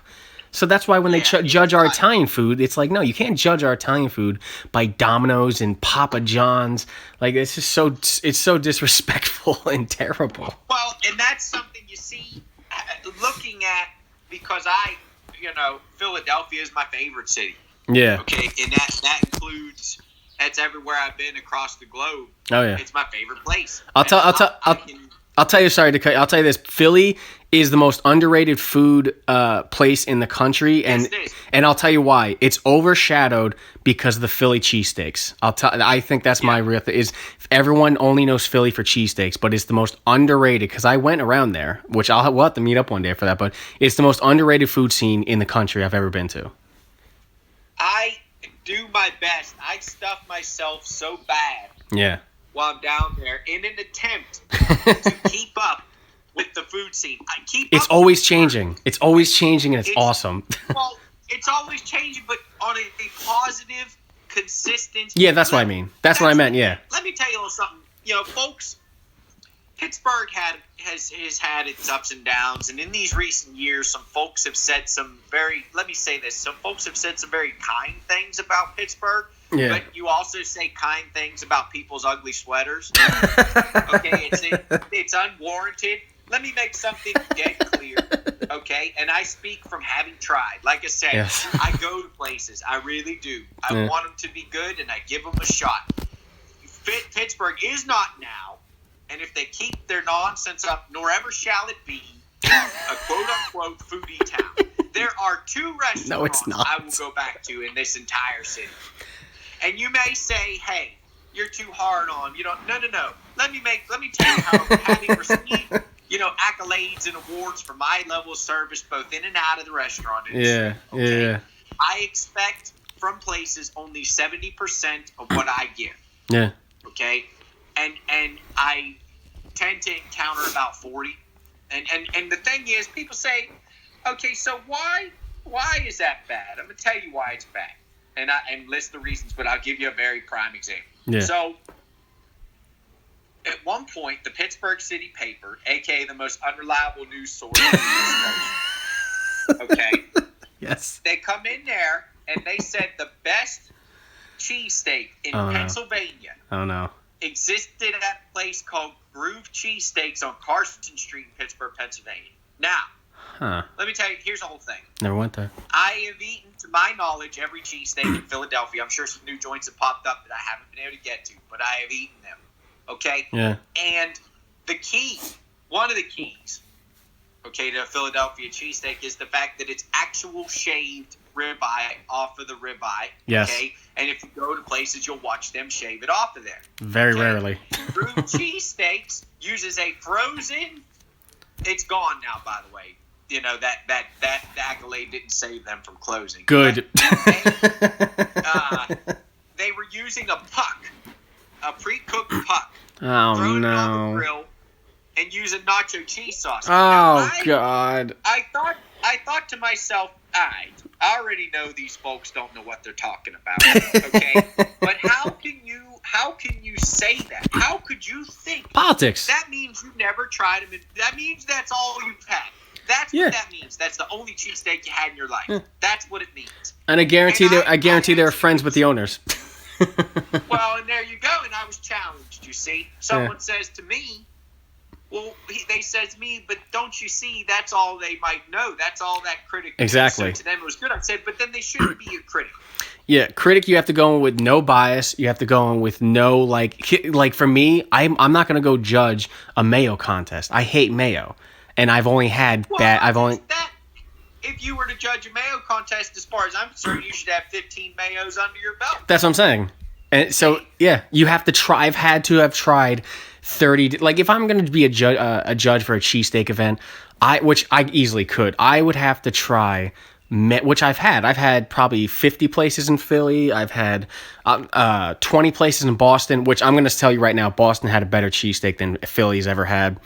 So that's why when they judge our Italian food, it's like, no, you can't judge our Italian food by Domino's and Papa John's. Like, it's just it's so disrespectful and terrible. Well, and that's something you see looking at, because Philadelphia is my favorite city. Yeah. Okay, and that includes, that's everywhere I've been across the globe. Oh yeah. It's my favorite place. I'll tell you. Sorry to cut. I'll tell you this. Philly is the most underrated food place in the country, and I'll tell you why. It's overshadowed because of the Philly cheesesteaks. I think that's my real thing. Is everyone only knows Philly for cheesesteaks, but it's the most underrated, because I went around there, which we'll have to meet up one day for that. But it's the most underrated food scene in the country I've ever been to. I do my best. I stuff myself so bad. Yeah. While I'm down there in an attempt to keep up with the food scene. It's always changing. It's always changing, and it's awesome. Well, it's always changing, but on a positive, consistent. Yeah, that's what I mean. That's what I meant. Yeah. Let me tell you a little something. You know, folks, Pittsburgh has had its ups and downs, and in these recent years, some folks have said some very. Let me say this: some folks have said some very kind things about Pittsburgh. Yeah. But you also say kind things about people's ugly sweaters. Okay, it's unwarranted. Let me make something dead clear, okay? And I speak from having tried. Like I said, yes. I go to places. I really do. I want them to be good, and I give them a shot. Pittsburgh is not now, and if they keep their nonsense up, nor ever shall it be, a quote-unquote foodie town. There are 2 restaurants I will go back to in this entire city. And you may say, hey, you're too hard on, no. Let me tell you how having received, accolades and awards for my level of service both in and out of the restaurant industry. Yeah. I expect from places only 70% of what I give. Yeah. Okay? And I tend to encounter about 40. And the thing is, people say, okay, so why is that bad? I'm going to tell you why it's bad. And list the reasons, but I'll give you a very prime example. Yeah. So, at one point, the Pittsburgh City paper, a.k.a. the most unreliable news source on the East Coast, okay? Yes. They come in there, and they said the best cheesesteak in Pennsylvania existed at a place called Groove Cheesesteaks on Carson Street in Pittsburgh, Pennsylvania. Now, let me tell you, here's the whole thing. Never went there. I have eaten, to my knowledge, every cheesesteak in Philadelphia. I'm sure some new joints have popped up that I haven't been able to get to, but I have eaten them. Okay? Yeah. And one of the keys, to a Philadelphia cheesesteak is the fact that it's actual shaved ribeye off of the ribeye. Yes. Okay? And if you go to places, you'll watch them shave it off of there. Very rarely. Groove Cheesesteaks uses a frozen. It's gone now, by the way. That accolade didn't save them from closing. Good. They were using a puck, a pre-cooked puck. Oh, thrown no. it on the grill and using nacho cheese sauce. God. I thought to myself, I already know these folks don't know what they're talking about. Okay? But how can you say that? How could you think? Politics. That means you never tried them. That means that's all you've had. That's what that means. That's the only cheesesteak you had in your life. Yeah. That's what it means. And I guarantee they were friends with the owners. Well, and there you go. And I was challenged, you see. Someone says to me, they said to me, but don't you see, that's all they might know. That's all that critic knows. Exactly. So to them it was good. I said, but then they shouldn't be a critic. Yeah, critic, you have to go in with no bias. You have to go in with no, like for me, I'm not going to go judge a mayo contest. I hate mayo. And I've only had if you were to judge a mayo contest, as far as I'm concerned, you should have 15 mayos under your belt. That's what I'm saying. And so, yeah, you have to try. I've had to have tried 30. Like, if I'm going to be a judge for a cheesesteak event, which I easily could, I would have to try, which I've had. I've had probably 50 places in Philly. I've had 20 places in Boston, which I'm going to tell you right now, Boston had a better cheesesteak than Philly's ever had.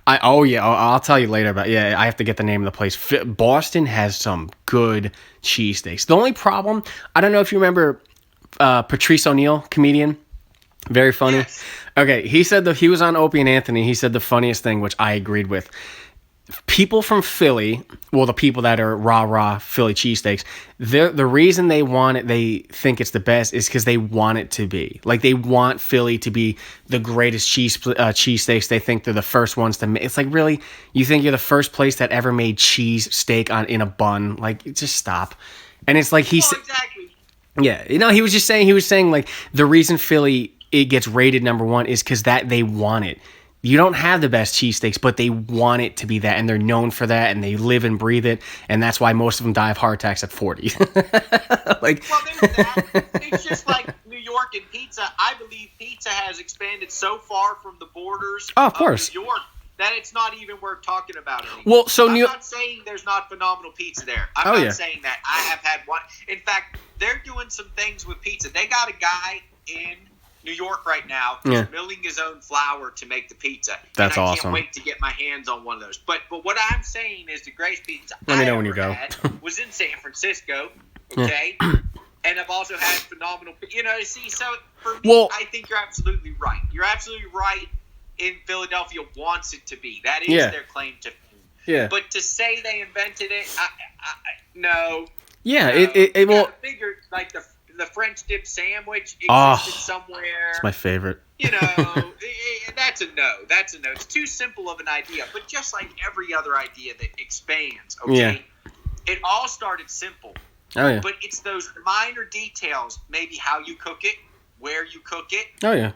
I'll tell you later about. Yeah, I have to get the name of the place. Boston has some good cheesesteaks. The only problem, I don't know if you remember Patrice O'Neal, comedian, very funny. Yes. Okay, he said that he was on Opie and Anthony. He said the funniest thing, which I agreed with. People from Philly, the people that are rah Philly cheesesteaks, the reason they want it, they think it's the best, is because they want it to be. Like, they want Philly to be the greatest cheesesteaks. They think they're the first ones to make. It's like, really? You think you're the first place that ever made cheese steak in a bun? Like, just stop. And it's like exactly. Yeah, he was saying like the reason Philly it gets rated number 1 is because that they want it. You don't have the best cheesesteaks, but they want it to be that, and they're known for that, and they live and breathe it, and that's why most of them die of heart attacks at 40. There's that. It's just like New York and pizza. I believe pizza has expanded so far from the borders of New York that it's not even worth talking about anymore. Well, so I'm not saying there's not phenomenal pizza there. I'm not saying that. I have had one. In fact, they're doing some things with pizza. They got a guy in New York right now is Yeah. milling his own flour to make the pizza. That's and I awesome. can't wait to get my hands on one of those. But what I'm saying is the greatest pizza Let me I know ever when you go. had was in San Francisco, okay? And I've also had phenomenal, so for me, Well- I think you're absolutely right. You're absolutely right in Philadelphia wants it to be. That is Yeah. their claim to fame. Yeah. But to say they invented it, no. Yeah. No. It You well. gotta figure, like the French dip sandwich Oh, existed somewhere. It's my favorite. That's a no. That's a no. It's too simple of an idea. But just like every other idea that expands, okay? It all started simple. Oh yeah. But it's those minor details, maybe how you cook it, where you cook it, Oh yeah.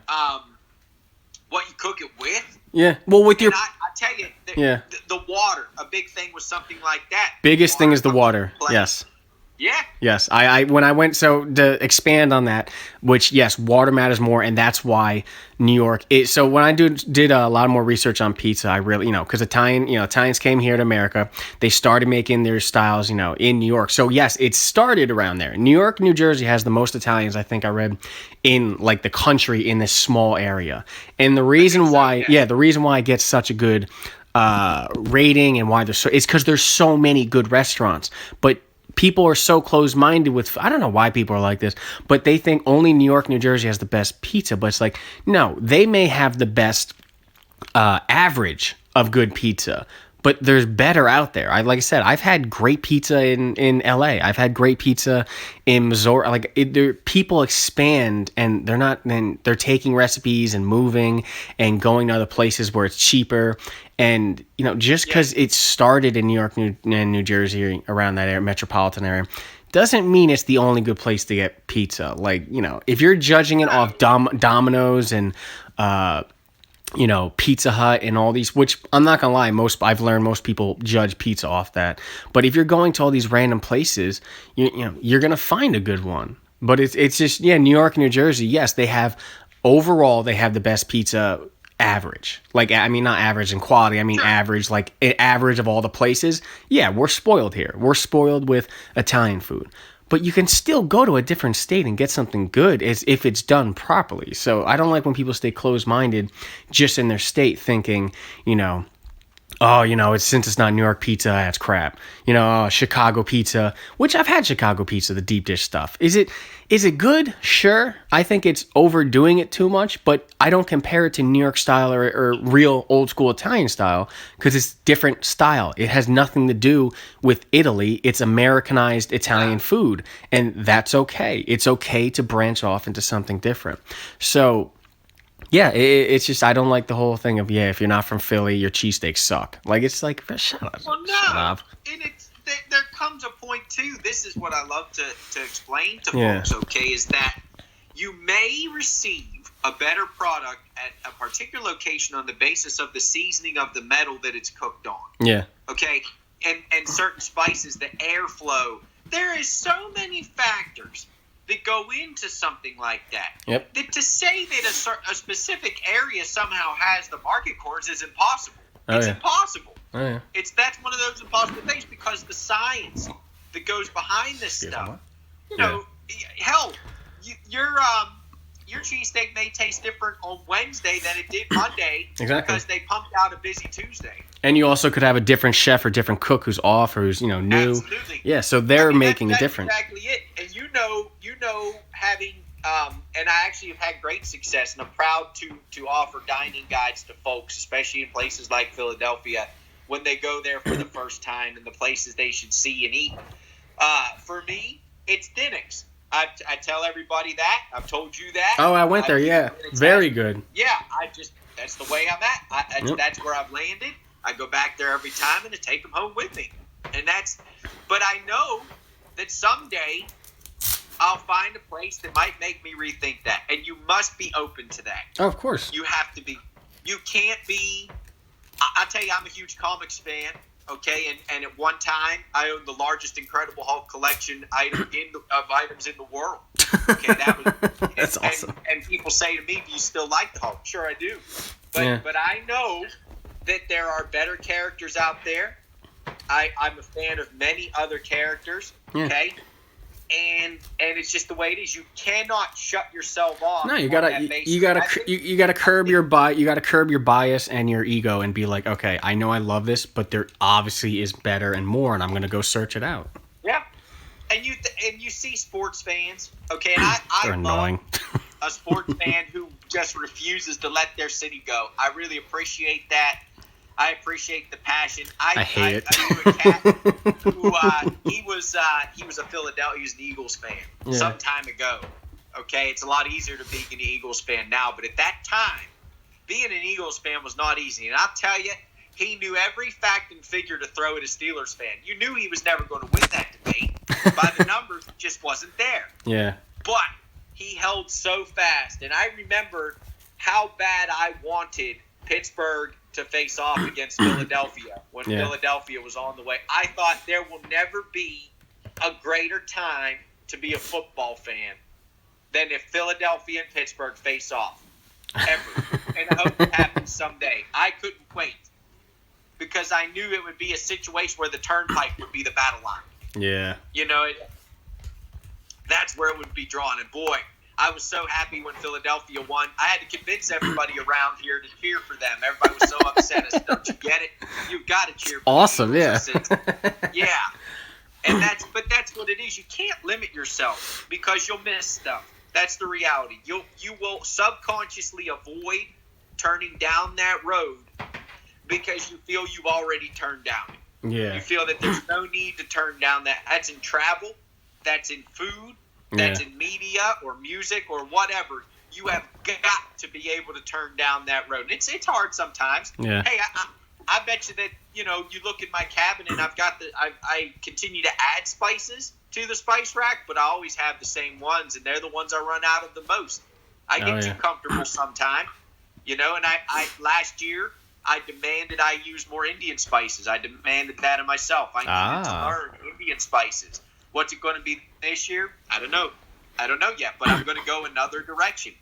what you cook it with. Yeah. Well, with your And I tell you, Yeah. the water, a big thing was something like that. biggest thing is the comes water. into play. Yes. Yeah. Yes, I when I went, so to expand on that, which yes, water matters more, and that's why New York is. So when I did a lot more research on pizza, I really, because Italians came here to America, they started making their styles, in New York. So yes, it started around there. New York, New Jersey has the most Italians, I think I read, in like the country in this small area, and the reason why, the reason why it gets such a good rating and why it's because there's so many good restaurants, but people are so close-minded with, I don't know why people are like this, but they think only New York, New Jersey has the best pizza. But it's like, no, they may have the best average of good pizza, but there's better out there. Like I said, I've had great pizza in LA. I've had great pizza in Missouri. People expand, and they're taking recipes and moving and going to other places where it's cheaper. And just because it started in New York and New Jersey, around that area, metropolitan area, doesn't mean it's the only good place to get pizza. Like, if you're judging it off Domino's and Pizza Hut and all these, which I'm not gonna lie, I've learned most people judge pizza off that. But if you're going to all these random places, you're gonna find a good one. But it's just, New York and New Jersey, yes, they have the best pizza average. Like, I mean, not average in quality, I mean average, like average of all the places. Yeah, we're spoiled here. We're spoiled with Italian food. But you can still go to a different state and get something good if it's done properly. So I don't like when people stay closed-minded just in their state thinking, since it's not New York pizza, that's crap. Chicago pizza, which I've had Chicago pizza, the deep dish stuff. Is it good? Sure. I think it's overdoing it too much, but I don't compare it to New York style or real old school Italian style because it's different style. It has nothing to do with Italy. It's Americanized Italian food, and that's okay. It's okay to branch off into something different. So yeah, it's just, I don't like the whole thing of, if you're not from Philly, your cheesesteaks suck. Like, it's like, shut up. Well, no. Shut up. And there comes a point, too. This is what I love to explain to folks, okay, is that you may receive a better product at a particular location on the basis of the seasoning of the metal that it's cooked on. Yeah. Okay? And certain spices, the airflow. There is so many factors that go into something like that. Yep. That to say that a specific area somehow has the market chords is impossible. It's impossible. Oh, yeah. That's one of those impossible things because the science that goes behind this stuff. Hell, your cheesesteak may taste different on Wednesday than it did Monday. Exactly. Because they pumped out a busy Tuesday. And you also could have a different chef or different cook who's off or who's, new. Absolutely. Yeah, so they're making a difference. That's exactly it. And having, and I actually have had great success, and I'm proud to offer dining guides to folks, especially in places like Philadelphia, when they go there for the first time and the places they should see and eat. For me, it's Dinnick's. I tell everybody that. I've told you that. Oh, I went there, yeah. Very good. Yeah, that's the way I'm at. That's where I've landed. I go back there every time and I take them home with me. But I know that someday I'll find a place that might make me rethink that. And you must be open to that. Oh, of course. You have to be. You can't be. I tell you, I'm a huge comics fan. Okay, and at one time, I owned the largest Incredible Hulk collection of items in the world. Okay, that was that's awesome. And people say to me, "Do you still like the Hulk?" Sure, I do. But I know that there are better characters out there. I'm a fan of many other characters. Okay, and it's just the way it is. You cannot shut yourself off. No, you on gotta that basis. you gotta curb your bias and your ego and be like, okay, I know I love this, but there obviously is better and more, and I'm gonna go search it out. Yeah, and you see sports fans, okay, and They're I annoying. love a sports fan who just refuses to let their city go. I really appreciate that. I appreciate the passion. I hate it. I knew a cat who he was a Philadelphia, he was an Eagles fan some time ago. Okay, it's a lot easier to be an Eagles fan now, but at that time, being an Eagles fan was not easy. And I'll tell you, he knew every fact and figure to throw at a Steelers fan. You knew he was never going to win that debate. By the numbers, it just wasn't there. Yeah. But he held so fast, and I remember how bad I wanted Pittsburgh to face off against Philadelphia when Philadelphia was on the way. I thought there will never be a greater time to be a football fan than if Philadelphia and Pittsburgh face off. Ever. And I hope it happens someday. I couldn't wait because I knew it would be a situation where the turnpike would be the battle line. Yeah. You know, that's where it would be drawn. And boy, I was so happy when Philadelphia won. I had to convince everybody around here to cheer for them. Everybody was so upset. I said, don't you get it? You've got to cheer for awesome, the yeah. Eagles. Yeah. And that's what it is. You can't limit yourself because you'll miss stuff. That's the reality. You will subconsciously avoid turning down that road because you feel you've already turned down it. Yeah. You feel that there's no need to turn down that. That's in travel. That's in food. That's in media or music or whatever. You have got to be able to turn down that road. And it's hard sometimes. Yeah. Hey, I bet you that, you look at my cabinet and I continue to add spices to the spice rack, but I always have the same ones, and they're the ones I run out of the most. I get too comfortable sometimes, and I last year I demanded I use more Indian spices. I demanded that of myself. I needed to learn Indian spices. What's it going to be this year? I don't know yet, but I'm going to go another direction,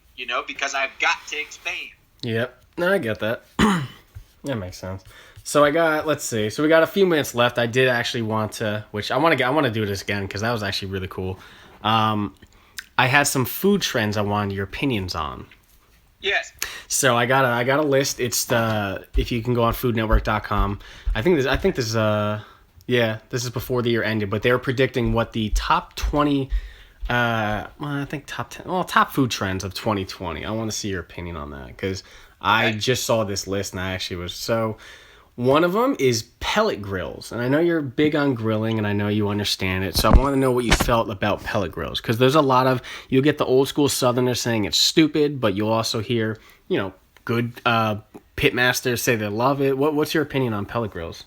because I've got to expand. Yep. No, I get that. That makes sense. So let's see. So we got a few minutes left. I did actually want to, which I want to do this again because that was actually really cool. I had some food trends I wanted your opinions on. Yes. So I got a list. It's if you can go on foodnetwork.com. I think this is before the year ended, but they were predicting what the top 20 top food trends of 2020. I want to see your opinion on that because I just saw this list and I actually was so. One of them is pellet grills, and I know you're big on grilling, and I know you understand it, so I want to know what you felt about pellet grills, because there's a lot of, you'll get the old school Southerners saying it's stupid, but you'll also hear, good pitmasters say they love it. What's your opinion on pellet grills?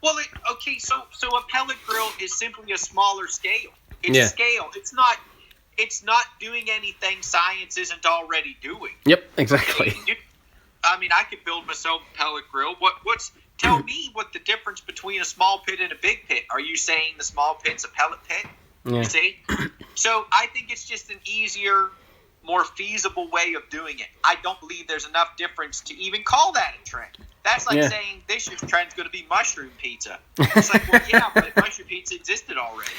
Well, so a pellet grill is simply a smaller scale. It's a scale. It's not doing anything science isn't already doing. Yep, exactly. I could build myself a pellet grill. Tell me what the difference between a small pit and a big pit. Are you saying the small pit's a pellet pit? Yeah. See? So I think it's just an easier, more feasible way of doing it. I don't believe there's enough difference to even call that a trend. That's like saying this year's trend's going to be mushroom pizza. It's like, well, yeah, but mushroom pizza existed already.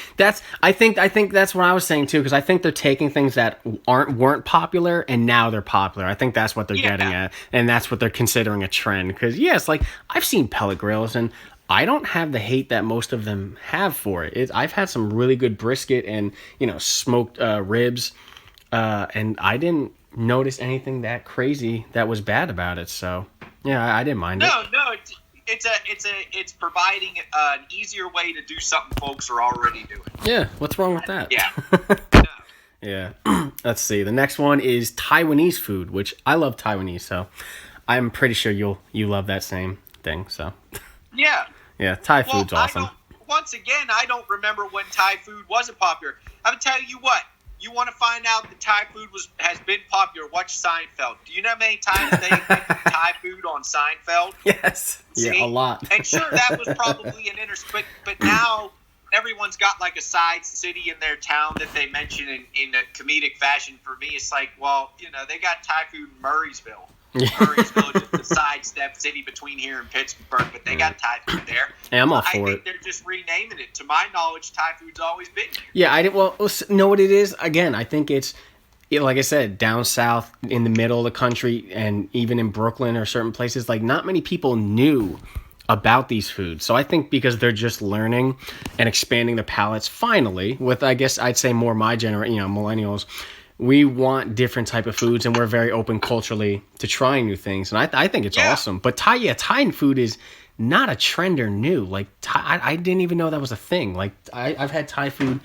I think that's what I was saying too, because I think they're taking things that weren't popular and now they're popular. I think that's what they're getting at, and that's what they're considering a trend. Because it's like I've seen pellet grills, and I don't have the hate that most of them have for it. I've had some really good brisket and smoked ribs, and I didn't notice anything that crazy that was bad about it. So. Yeah, I didn't mind it. No, it's providing an easier way to do something folks are already doing. Yeah, what's wrong with that? Yeah. No. Yeah. Let's see. The next one is Taiwanese food, which I love Taiwanese, so I'm pretty sure you love that same thing. So. Yeah. Yeah, Thai food's awesome. Once again, I don't remember when Thai food wasn't popular. I'm gonna tell you what. You want to find out that Thai food has been popular? Watch Seinfeld. Do you know how many times they mentioned Thai food on Seinfeld? Yes. See? Yeah, a lot. And sure, that was probably an but now everyone's got like a side city in their town that they mention in a comedic fashion. For me, it's like, well, they got Thai food in Murraysville. Murray's Village is the sidestep city between here and Pittsburgh, but they got Thai food there. Hey, I'm all I for think it. they're just renaming it. To my knowledge, Thai food's always been here. Yeah, I did. Well, know what it is? Again, I think it's, like I said, down south in the middle of the country, and even in Brooklyn or certain places, like not many people knew about these foods. So I think because they're just learning and expanding their palates finally, with I guess I'd say more my generation, millennials, we want different type of foods, and we're very open culturally to trying new things, and I think it's awesome. But Thai food is not a trend or new. Like I didn't even know that was a thing. Like I've had Thai food,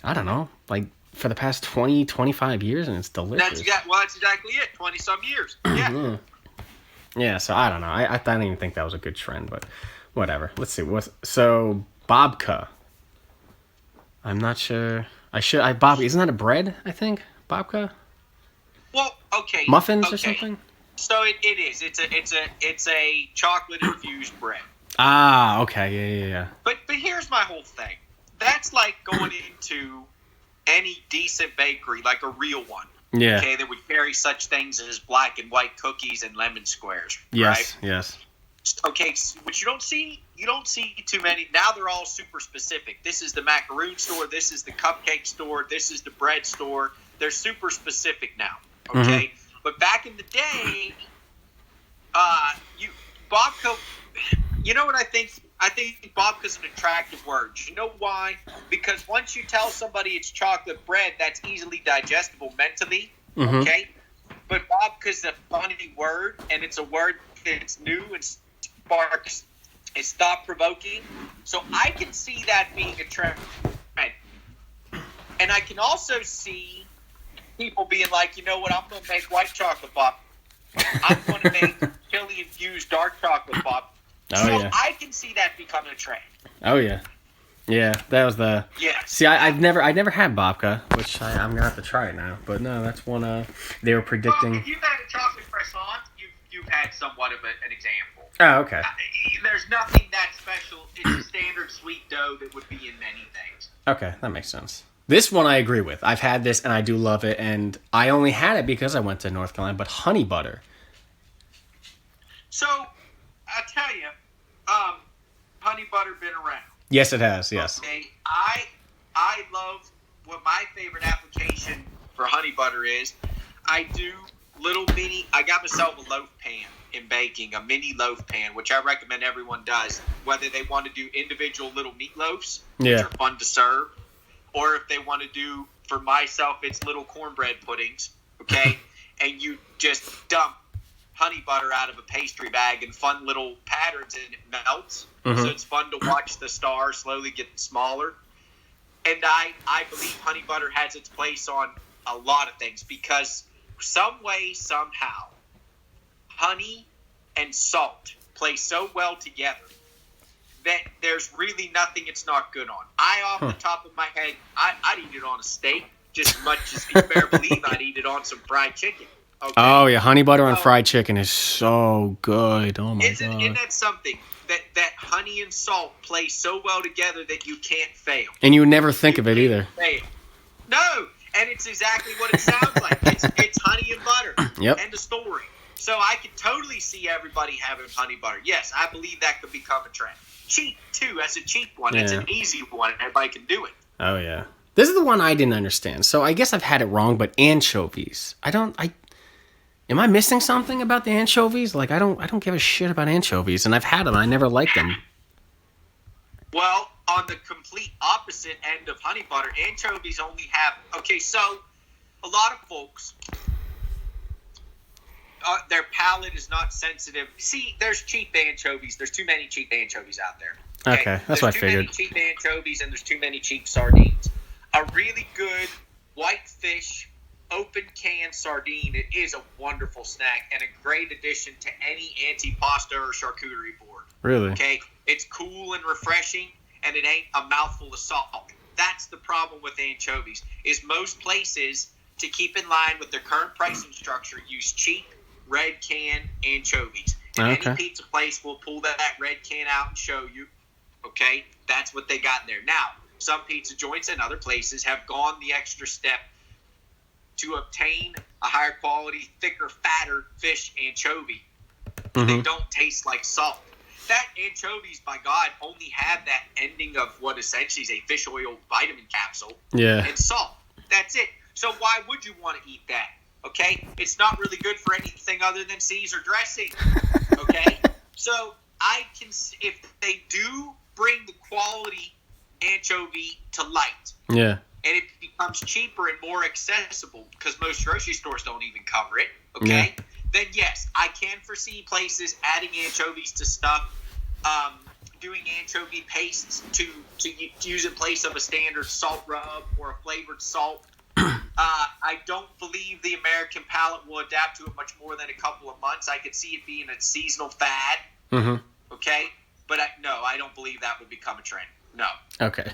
I don't know, like for the past 20, 25 years, and it's delicious. That's exactly it. 20-some years. Yeah. Yeah, so I don't know. I didn't even think that was a good trend, but whatever. Let's see. So babka. I'm not sure. Babka. Isn't that a bread? I think babka. Well, okay. Muffins or something. So it is. It's a chocolate infused bread. Ah, okay. Yeah. But here's my whole thing. That's like going into any decent bakery, like a real one. Yeah. Okay, that would carry such things as black and white cookies and lemon squares. Yes. Right? Yes. Okay, which you don't see too many. Now they're all super specific. This is the macaroon store. This is the cupcake store. This is the bread store. They're super specific now. Okay, but back in the day, babka. You know what I think? I think babka's an attractive word. You know why? Because once you tell somebody it's chocolate bread, that's easily digestible mentally. Okay, but babka's a funny word, and it's a word that's new and sparks. It's thought-provoking, so I can see that being a trend. And I can also see people being like, you know what? I'm going to make white chocolate pop. I'm going to make chili-infused dark chocolate pop. I can see that becoming a trend. Oh yeah, that was the. Yeah. See, I've never had babka, which I'm gonna have to try it now. But no, that's one. They were predicting. Well, if you've had a chocolate croissant, you've had somewhat of an example. Oh, okay. There's nothing that special. It's a standard sweet dough that would be in many things. Okay, that makes sense. This one I agree with. I've had this and I do love it, and I only had it because I went to North Carolina. But honey butter. So, I tell you, honey butter been around. Yes, it has. Yes. Okay, I love what my favorite application for honey butter is. I do I got myself a loaf pan in baking, a mini loaf pan, which I recommend everyone does, whether they want to do individual little meatloaves, which are fun to serve, or if they want to do, for myself, it's little cornbread puddings, okay? And you just dump honey butter out of a pastry bag in fun little patterns, and it melts. So it's fun to watch the star slowly get smaller. And I believe honey butter has its place on a lot of things, because some way, somehow, honey and salt play so well together that there's really nothing it's not good on. Off the top of my head, I'd eat it on a steak just as much as you better believe I'd eat it on some fried chicken. Okay? Oh yeah, honey butter on fried chicken is so good. Oh my god! Isn't that something that honey and salt play so well together that you can't fail? And you would never think of it either. Fail. No, and it's exactly what it sounds like. It's honey and butter. Yep. End of story. So I could totally see everybody having honey butter. Yes, I believe that could become a trend. Cheap too, as a cheap one. Yeah. It's an easy one. Everybody can do it. Oh yeah. This is the one I didn't understand. So I guess I've had it wrong, but anchovies. Am I missing something about the anchovies? Like I don't give a shit about anchovies, and I've had them. I never liked them. Well, on the complete opposite end of honey butter, anchovies only have. Okay, so a lot of folks, their palate is not sensitive. See, there's cheap anchovies. There's too many cheap anchovies out there. Okay, that's what I figured. There's too many cheap anchovies, and there's too many cheap sardines. A really good whitefish open can sardine, it is a wonderful snack and a great addition to any antipasta or charcuterie board. Really? Okay, it's cool and refreshing, and it ain't a mouthful of salt. That's the problem with anchovies, is most places, to keep in line with their current pricing structure, use cheap red can anchovies. And any pizza place will pull that red can out and show you, okay, that's what they got in there. Now, some pizza joints and other places have gone the extra step to obtain a higher quality, thicker, fatter fish anchovy. Mm-hmm. They don't taste like salt. That anchovies, by God, only have that ending of what essentially is a fish oil vitamin capsule and salt. That's it. So why would you want to eat that? Okay? It's not really good for anything other than Caesar dressing. Okay? So if they do bring the quality anchovy to light, and it becomes cheaper and more accessible because most grocery stores don't even cover it, okay? Yeah. Then yes, I can foresee places adding anchovies to stuff, doing anchovy pastes to use in place of a standard salt rub or a flavored salt. I don't believe the American palate will adapt to it much more than a couple of months. I could see it being a seasonal fad, okay? But I don't believe that would become a trend. No. Okay.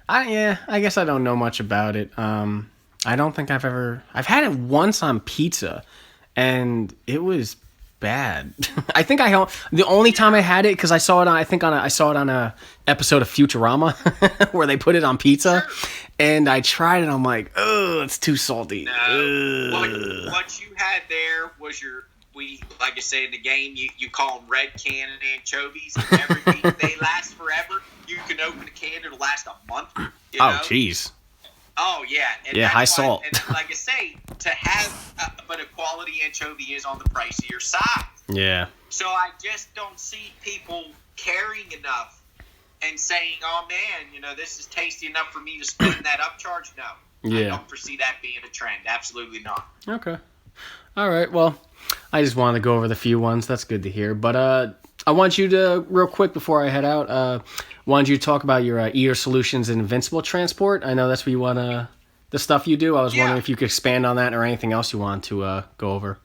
I guess I don't know much about it. I don't think I've had it once on pizza, and it was bad. I think the only time I had it, because I saw it on a episode of Futurama where they put it on pizza, and I tried it. I'm like, oh, it's too salty. No. What you had there was like I say in the game, you call them red can anchovies. They last forever. You can open a can; it'll last a month. Oh, jeez. Oh yeah, and yeah, high salt. And like I say, to have, but a quality anchovy is on the pricier side. Yeah. So I just don't see people caring enough and saying, "Oh man, this is tasty enough for me to spend that upcharge." No, I don't foresee that being a trend. Absolutely not. Okay. All right. Well, I just wanted to go over the few ones. That's good to hear. But I want you to, real quick before I head out, wanted you to talk about your Eater Solutions and Invincible Transport. I know that's what you want the stuff you do. I was wondering if you could expand on that or anything else you want to go over.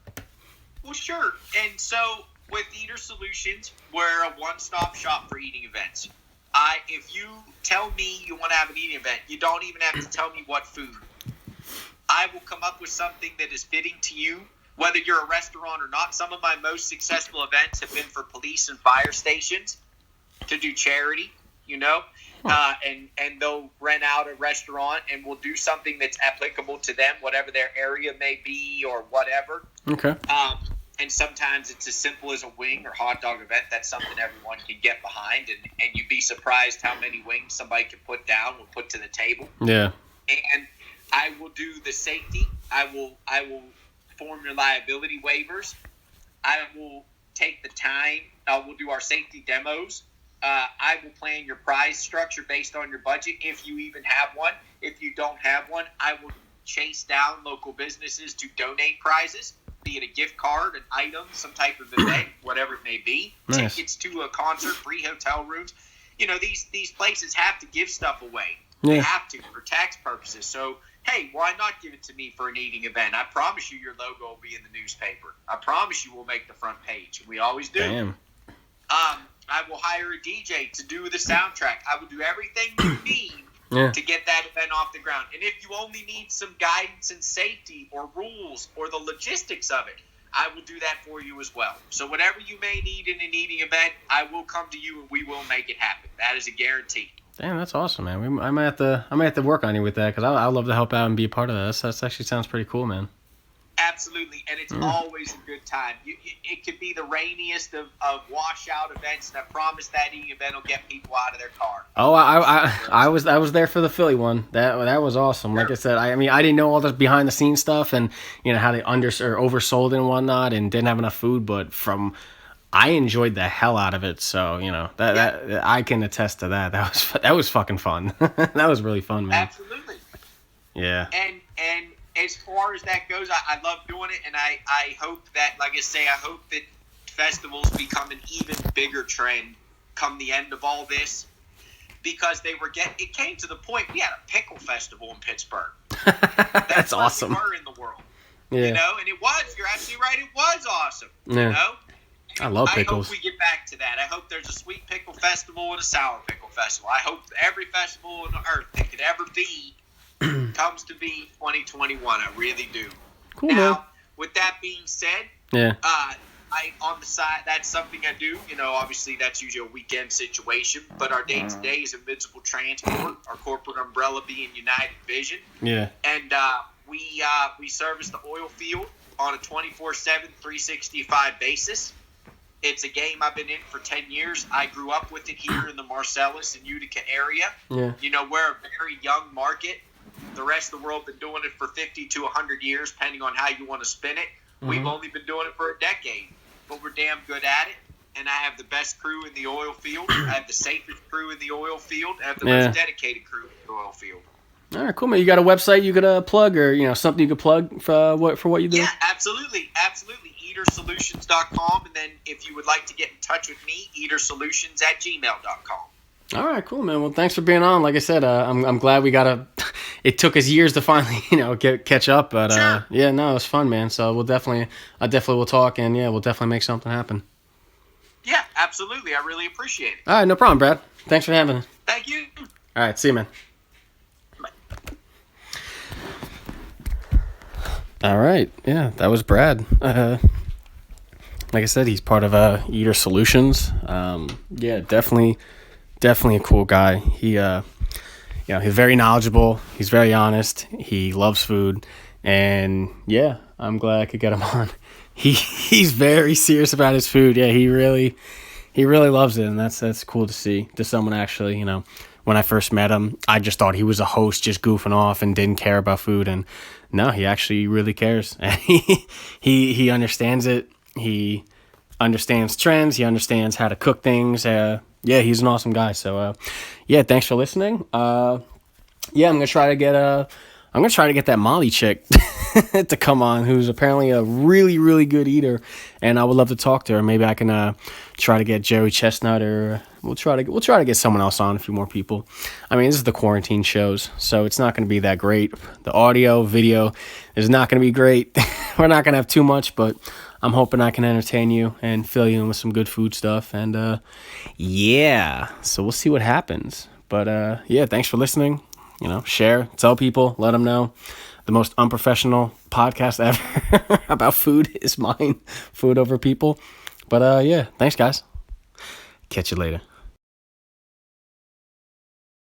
Well, sure. And so with Eater Solutions, we're a one-stop shop for eating events. If you tell me you want to have an eating event, you don't even have to tell me what food. I will come up with something that is fitting to you, whether you're a restaurant or not. Some of my most successful events have been for police and fire stations to do charity, and they'll rent out a restaurant and we'll do something that's applicable to them, whatever their area may be or whatever. Okay. And sometimes it's as simple as a wing or hot dog event. That's something everyone can get behind, and you'd be surprised how many wings somebody can put to the table. Yeah. And I will do the safety. I will form your liability waivers. I will take the time. We'll do our safety demos. I will plan your prize structure based on your budget, if you even have one. If you don't have one, I will chase down local businesses to donate prizes, be it a gift card, an item, some type of event, whatever it may be. Nice. Tickets to a concert, free hotel rooms. These places have to give stuff away. Yeah. They have to for tax purposes. So, hey, why not give it to me for an eating event? I promise you your logo will be in the newspaper. I promise you we'll make the front page. We always do. Damn. I will hire a DJ to do the soundtrack. I will do everything you need to get that event off the ground. And if you only need some guidance and safety or rules or the logistics of it, I will do that for you as well. So whatever you may need in an eating event, I will come to you and we will make it happen. That is a guarantee. Damn, that's awesome, man. I might have to work on you with that, because I love to help out and be a part of that. That actually sounds pretty cool, man. Absolutely, and it's always a good time. It could be the rainiest of washout events, and I promise that eating event will get people out of their car. Oh, I was there for the Philly one. That was awesome. Like I said, I didn't know all the behind the scenes stuff and how they oversold and whatnot and didn't have enough food, but I enjoyed the hell out of it. So that I can attest to that. That was fucking fun. That was really fun, man. Absolutely. Yeah. And as far as that goes, I love doing it, and I hope that, like I say, I hope that festivals become an even bigger trend come the end of all this, because it came to the point we had a pickle festival in Pittsburgh. That's awesome. We were in the world, yeah. And it was. You're absolutely right. It was awesome. Yeah. I love pickles. I hope we get back to that. I hope there's a sweet pickle festival and a sour pickle festival. I hope every festival on earth that could ever be comes to be 2021. I really do. Cool, now, man. with that being said, I on the side, that's something I do. Obviously that's usually a weekend situation, but our day to day is Invincible Transport, our corporate umbrella being United Vision. Yeah. And we service the oil field on a 24/7, 365 basis. It's a game I've been in for 10 years. I grew up with it here in the Marcellus and Utica area. Yeah. We're a very young market. The rest of the world been doing it for 50 to 100 years, depending on how you want to spin it. We've only been doing it for a decade, but we're damn good at it. And I have the best crew in the oil field. I have the safest crew in the oil field. I have the most dedicated crew in the oil field. All right, cool, man. You got a website you could plug, or something you could plug for what you do? Yeah, absolutely. Eatersolutions.com, and then if you would like to get in touch with me, eatersolutions@gmail.com. All right, cool, man. Well, thanks for being on. Like I said, I'm glad we got it took us years to finally catch up, but Sure. yeah, no, it was fun, man. So I definitely will talk, and yeah, we'll definitely make something happen. Yeah, absolutely. I really appreciate it. All right, no problem, Brad. Thanks for having me. Thank you. All right, see you, man. All right, yeah, that was Brad. Like I said, he's part of Eater Solutions. Yeah, definitely a cool guy. He, he's very knowledgeable. He's very honest. He loves food, and yeah, I'm glad I could get him on. He's very serious about his food. Yeah, he really loves it, and that's cool to see. To someone actually, when I first met him, I just thought he was a host, just goofing off and didn't care about food, and no, he actually really cares. And he understands it. He understands trends. He understands how to cook things. Yeah, he's an awesome guy. So, yeah, thanks for listening. Yeah, I'm gonna try to get that Molly chick to come on, who's apparently a really, really good eater, and I would love to talk to her. Maybe I can try to get Jerry Chestnut, or we'll try to get someone else on, a few more people. I mean, this is the quarantine shows, so it's not going to be that great. The audio, video is not going to be great. We're not going to have too much, but I'm hoping I can entertain you and fill you in with some good food stuff. And yeah, so we'll see what happens. But yeah, thanks for listening. Share, tell people, let them know. The most unprofessional podcast ever about food is mine. Food over people. But yeah, thanks, guys. Catch you later.